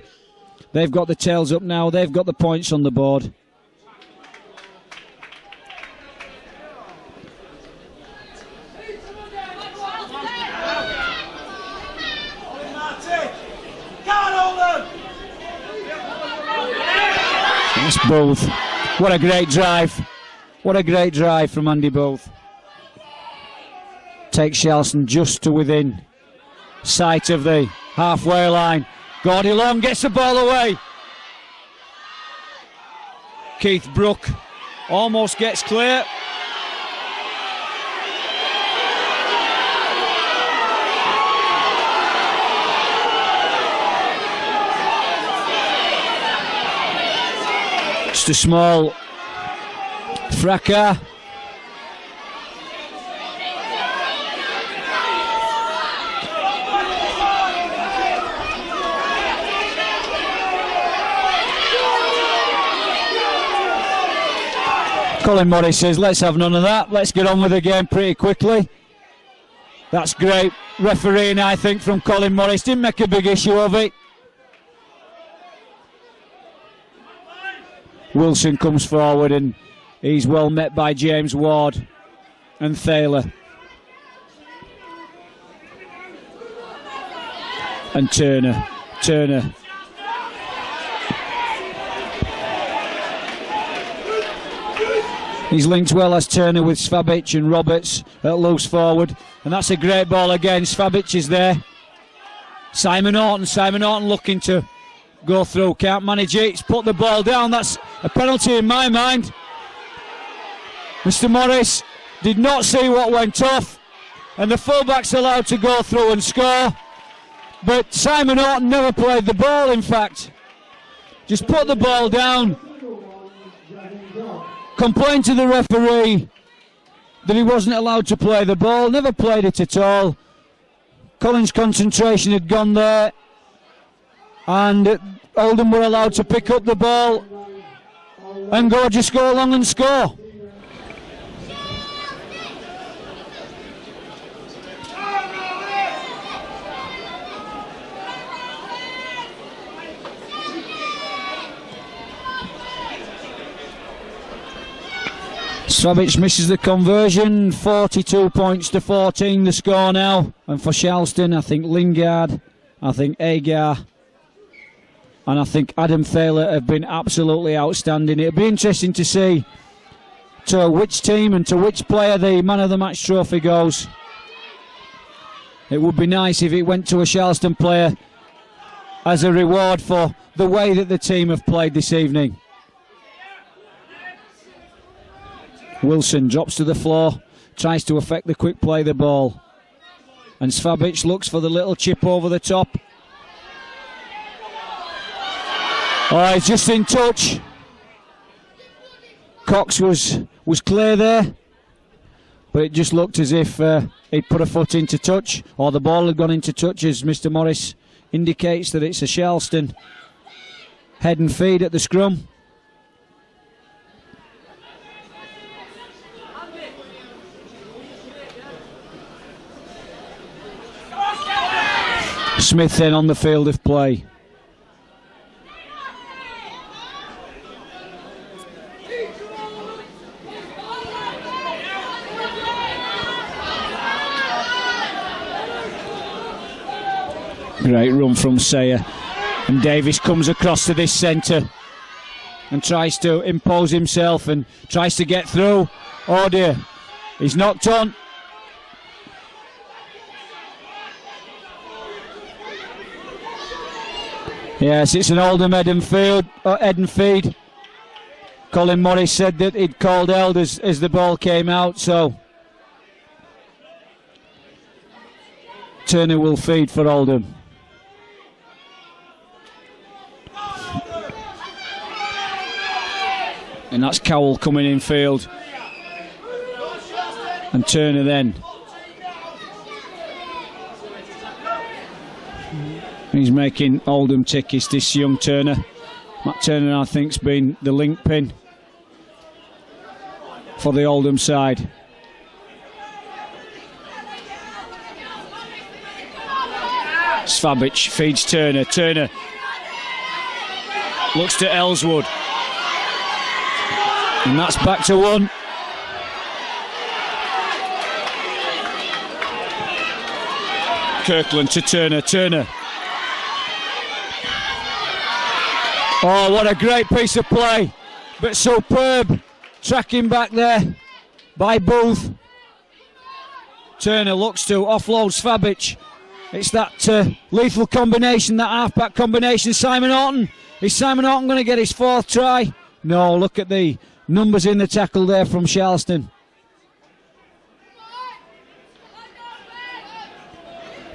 They've got the tails up now, they've got the points on the board. It's Booth. What a great drive. What a great drive from Andy Booth. Takes Sharlstone just to within sight of the halfway line. Gordy Long gets the ball away. Keith Brook almost gets clear. Just a small fracas. Colin Morris says, let's have none of that. Let's get on with the game pretty quickly. That's great refereeing, I think, from Colin Morris. Didn't make a big issue of it. Wilson comes forward and he's well met by James Ward and Thaler. And Turner. He's linked well as Turner with Svabic and Roberts at loose forward. And that's a great ball again. Svabic is there. Simon Orton looking to go through. Can't manage it. He's put the ball down. That's a penalty in my mind. Mr. Morris did not see what went off. And the fullback's allowed to go through and score. But Simon Orton never played the ball, in fact. Just put the ball down. Complained to the referee that he wasn't allowed to play the ball. Never played it at all. Colin's concentration had gone there. And Oldham were allowed to pick up the ball and just go along and score. Svabic misses the conversion. 42 points to 14 the score now. And for Sharlstone, I think Lingard, I think Agar, and I think Adam Thaler have been absolutely outstanding. It'll be interesting to see to which team and to which player the Man of the Match trophy goes. It would be nice if it went to a Sharlstone player as a reward for the way that the team have played this evening. Wilson drops to the floor, tries to affect the quick play of the ball. And Svabic looks for the little chip over the top. Oh, he's just in touch. Cox was clear there, but it just looked as if he'd put a foot into touch, or the ball had gone into touch, as Mr. Morris indicates that it's a Sharlstone head and feed at the scrum. Smith then on the field of play. Great run from Sayer, and Davis comes across to this centre and tries to impose himself and tries to get through. Oh dear, he's knocked on. Yes, it's an Oldham head and feed. Colin Morris said that he'd called held as the ball came out, so Turner will feed for Oldham. And that's Cowell coming in field. And Turner then. He's making Oldham tick, is this young Turner. Matt Turner, I think, has been the link pin for the Oldham side. Svabic feeds Turner. Turner looks to Ellswood. And that's back to one. Kirkland to Turner. Turner. Oh, what a great piece of play. But superb tracking back there by Booth. Turner looks to offload Svabic. It's that lethal combination, that half-back combination. Simon Orton. Is Simon Orton going to get his fourth try? No, look at the numbers in the tackle there from Sharlstone.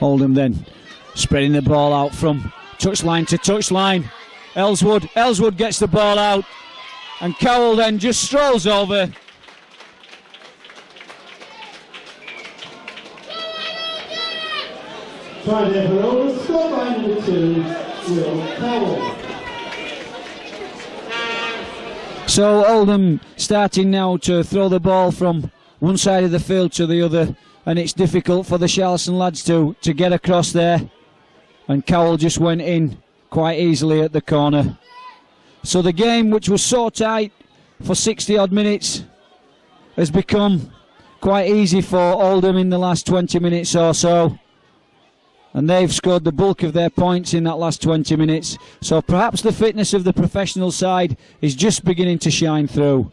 Oldham then spreading the ball out from touchline to touchline. Ellswood gets the ball out, and Cowell then just strolls over. Try there for over, score by number 2, Will Cowell. So Oldham starting now to throw the ball from one side of the field to the other, and it's difficult for the Sharlstone lads to get across there, and Cowell just went in quite easily at the corner. So the game, which was so tight for 60 odd minutes, has become quite easy for Oldham in the last 20 minutes or so, and they've scored the bulk of their points in that last 20 minutes. So perhaps the fitness of the professional side is just beginning to shine through.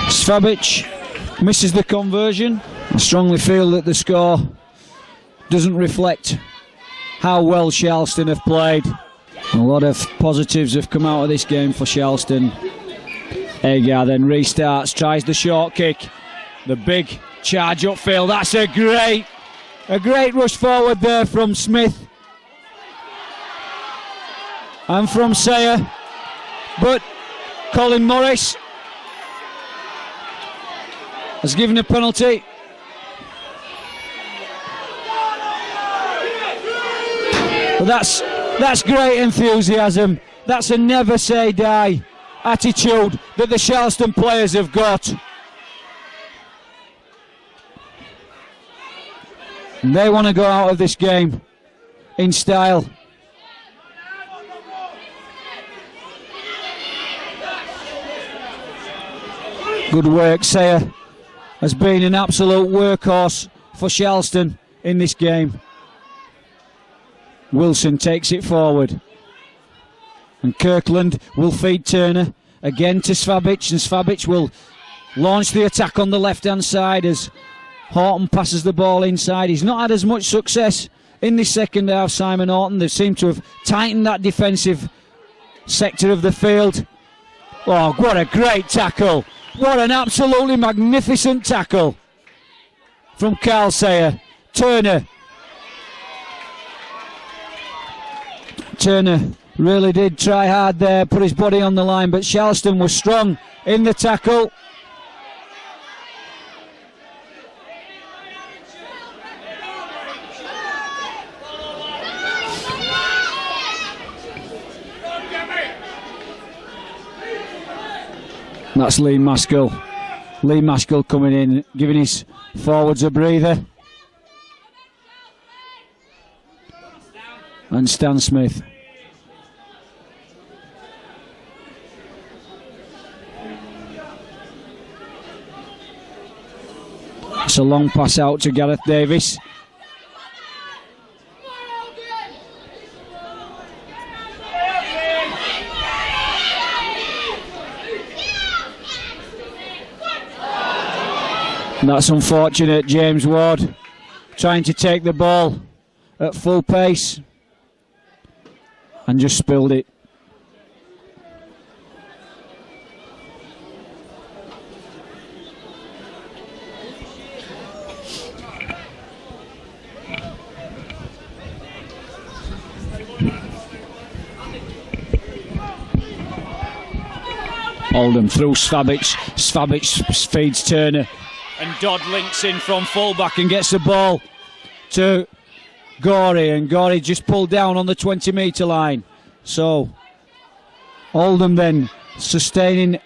Svabic misses the conversion. I strongly feel that the score doesn't reflect how well Sharlstone have played. A lot of positives have come out of this game for Sharlstone. Agar then restarts, tries the short kick. The big charge upfield. That's a great rush forward there from Smith and from Sayer. But Colin Morris has given a penalty. But that's great enthusiasm. That's a never say die attitude that the Sharlstone players have got. They want to go out of this game in style. Good work. Sayer has been an absolute workhorse for Sharlstone in this game. Wilson takes it forward. And Kirkland will feed Turner again to Svabic, and Svabic will launch the attack on the left-hand side as Horton passes the ball inside. He's not had as much success in this second half, Simon Horton. They seem to have tightened that defensive sector of the field. Oh, what a great tackle. What an absolutely magnificent tackle from Carl Sayer. Turner really did try hard there, put his body on the line, but Sharlstone was strong in the tackle. That's Lee Maskell. Lee Maskell coming in, giving his forwards a breather. And Stan Smith. It's a long pass out to Gareth Davis. That's unfortunate. James Ward trying to take the ball at full pace and just spilled it. Oldham through Svabic. Svabic feeds Turner. And Dodd links in from fullback and gets the ball to Gorey. And Gorey just pulled down on the 20-metre line. So Oldham then sustaining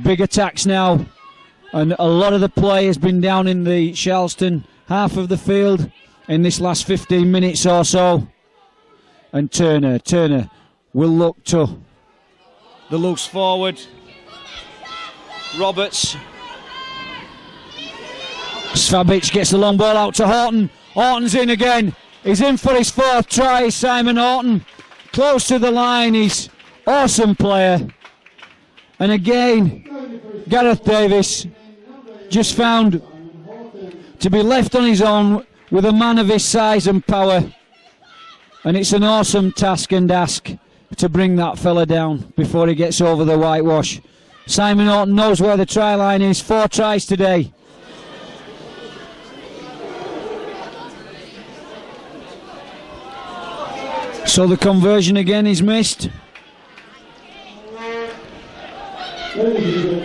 big attacks now. And a lot of the play has been down in the Sharlstone half of the field in this last 15 minutes or so. And Turner will look to the loose forward. Roberts. Svabic gets the long ball out to Horton. Horton's in again. He's in for his fourth try, Simon Horton. Close to the line. He's awesome player. And again, Gareth Davis just found to be left on his own with a man of his size and power. And it's an awesome task and ask to bring that fella down before he gets over the whitewash. Simon Horton knows where the try line is. 4 tries today. So the conversion again is missed. Thank you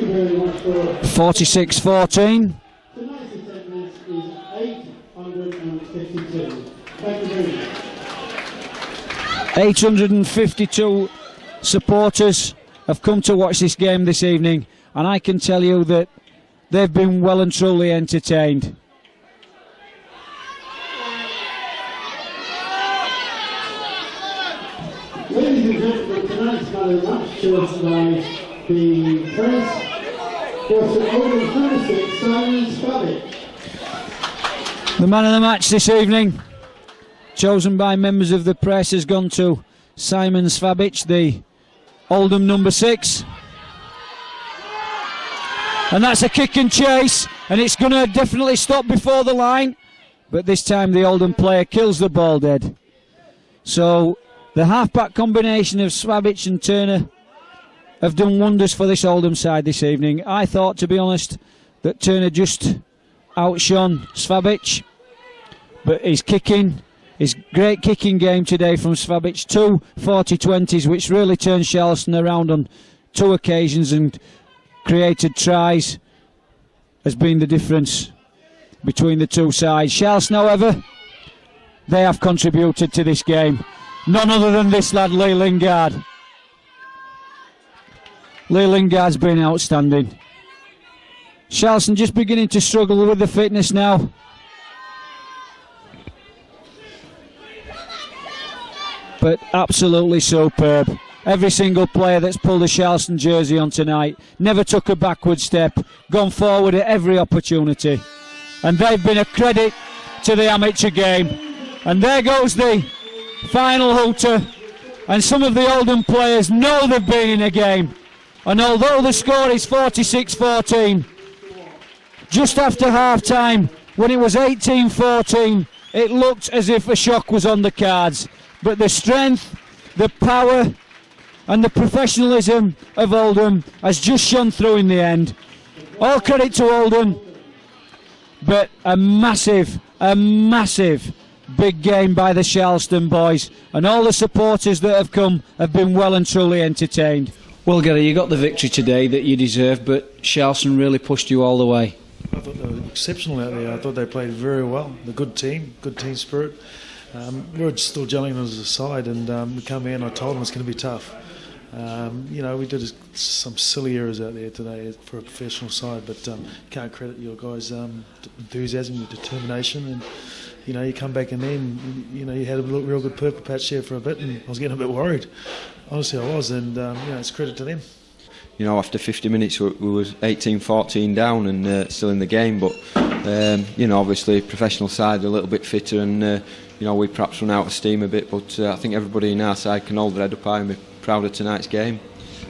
very much for 46-14. tonight's attendance is 852. Thank you very much. 852 supporters have come to watch this game this evening, and I can tell you that they've been well and truly entertained. Ladies and gentlemen, tonight's man of the match chosen by the press was the Oldham 36, Simon Svabic. The man of the match this evening, chosen by members of the press, has gone to Simon Svabic, the Oldham number 6. And that's a kick and chase, and it's going to definitely stop before the line. But this time the Oldham player kills the ball dead. So the half-back combination of Svabic and Turner have done wonders for this Oldham side this evening. I thought, to be honest, that Turner just outshone Svabic. But his kicking, his great kicking game today from Svabic, 2 40-20s, which really turned Sharlstone around on 2 occasions and created tries, has been the difference between the 2 sides. Sharlstone, however, they have contributed to this game. None other than this lad, Lee Lingard. Lee Lingard's been outstanding. Sharlstone just beginning to struggle with the fitness now. but absolutely superb. Every single player that's pulled a Charleston jersey on tonight never took a backward step, gone forward at every opportunity. And they've been a credit to the amateur game. And there goes the final hooter. And some of the Oldham players know they've been in a game. And although the score is 46-14, just after half-time, when it was 18-14, it looked as if a shock was on the cards. But the strength, the power, and the professionalism of Oldham has just shone through in the end. All credit to Oldham, but a massive big game by the Sharlstone boys, and all the supporters that have come have been well and truly entertained. Well, Gary, you got the victory today that you deserved, but Sharlstone really pushed you all the way. I thought they were exceptional out there. I thought they played very well. A good team spirit. We were still gelling as a side, and we come in. I told them it's going to be tough. We did some silly errors out there today for a professional side, but can't credit your guys' enthusiasm, your determination, and you come back in there and you had a real good purple patch there for a bit, and I was getting a bit worried. Honestly, I was, and it's credit to them. After 50 minutes we was 18-14 down and still in the game, but obviously professional side a little bit fitter, and we perhaps run out of steam a bit, but I think everybody in our side can hold their head up high and be proud of tonight's game.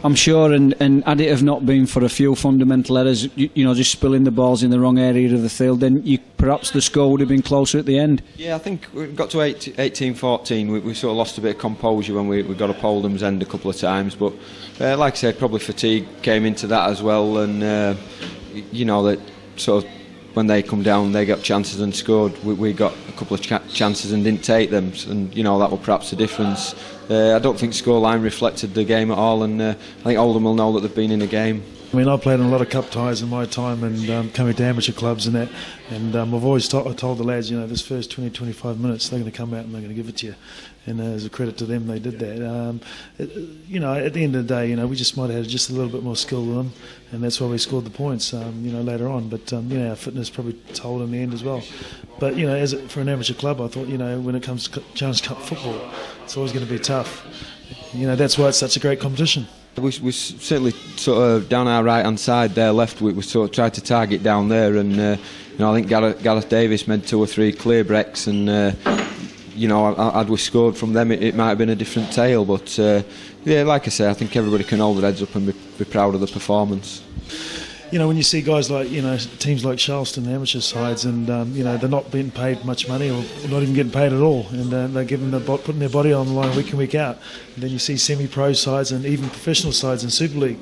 I'm sure, and had it have not been for a few fundamental errors, just spilling the balls in the wrong area of the field, then perhaps the score would have been closer at the end. Yeah, I think we got to 18-14. We sort of lost a bit of composure when we got up Oldham's end a couple of times, but like I said, probably fatigue came into that as well, and that sort of when they come down, they got chances and scored. We got a couple of chances and didn't take them, and that was perhaps the difference. I don't think scoreline reflected the game at all, and I think Oldham will know that they've been in a game. I mean, I played in a lot of cup ties in my time, and coming to amateur clubs and that, and I've always told the lads, this first 20-25 minutes they're going to come out and they're going to give it to you, and as a credit to them, they did that. At the end of the day, we just might have had just a little bit more skill than them, and that's why we scored the points, later on. But our fitness probably told in the end as well. But for an amateur club, I thought when it comes to Challenge Cup football, it's always going to be tough. That's why it's such a great competition. We certainly sort of down our right hand side there left, we sort of tried to target down there, and I think Gareth Davis made 2 or 3 clear breaks, and had we scored from them it might have been a different tale, but like I say, I think everybody can hold their heads up and be proud of the performance. When you see guys like, teams like Sharlstone, the amateur sides, and, they're not being paid much money or not even getting paid at all, and they're putting their body on the line week in, week out. And then you see semi-pro sides and even professional sides in Super League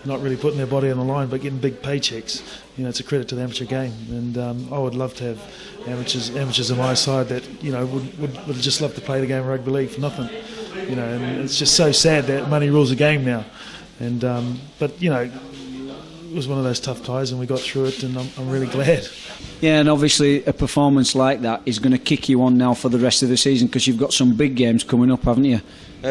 not really putting their body on the line but getting big paychecks. It's a credit to the amateur game, and I would love to have amateurs on my side that, would just love to play the game of rugby league for nothing. And it's just so sad that money rules the game now. And it was one of those tough ties, and we got through it, and I'm really glad. Yeah, and obviously a performance like that is going to kick you on now for the rest of the season, because you've got some big games coming up, haven't you?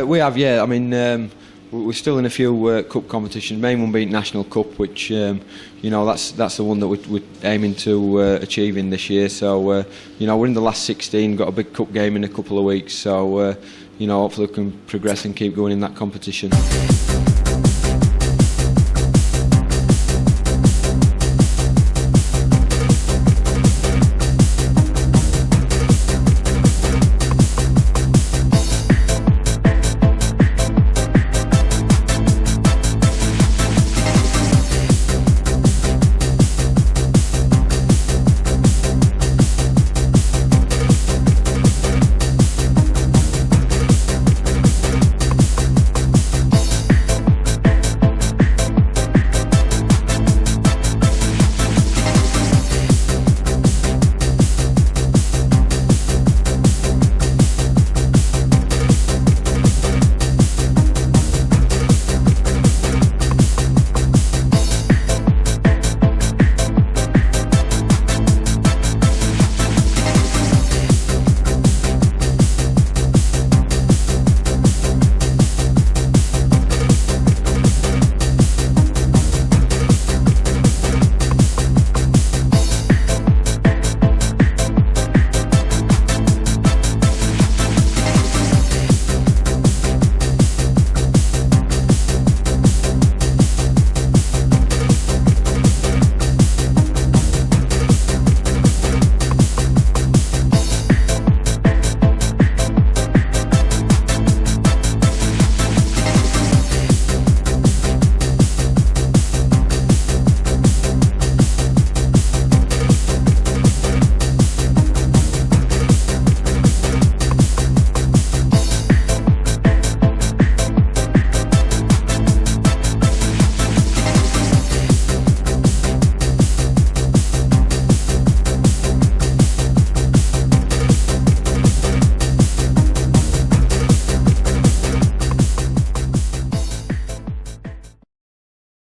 We have, yeah. I mean, we're still in a few cup competitions. Main one being National Cup, which that's the one that we're aiming to achieve in this year. So we're in the last 16, got a big cup game in a couple of weeks. So hopefully we can progress and keep going in that competition.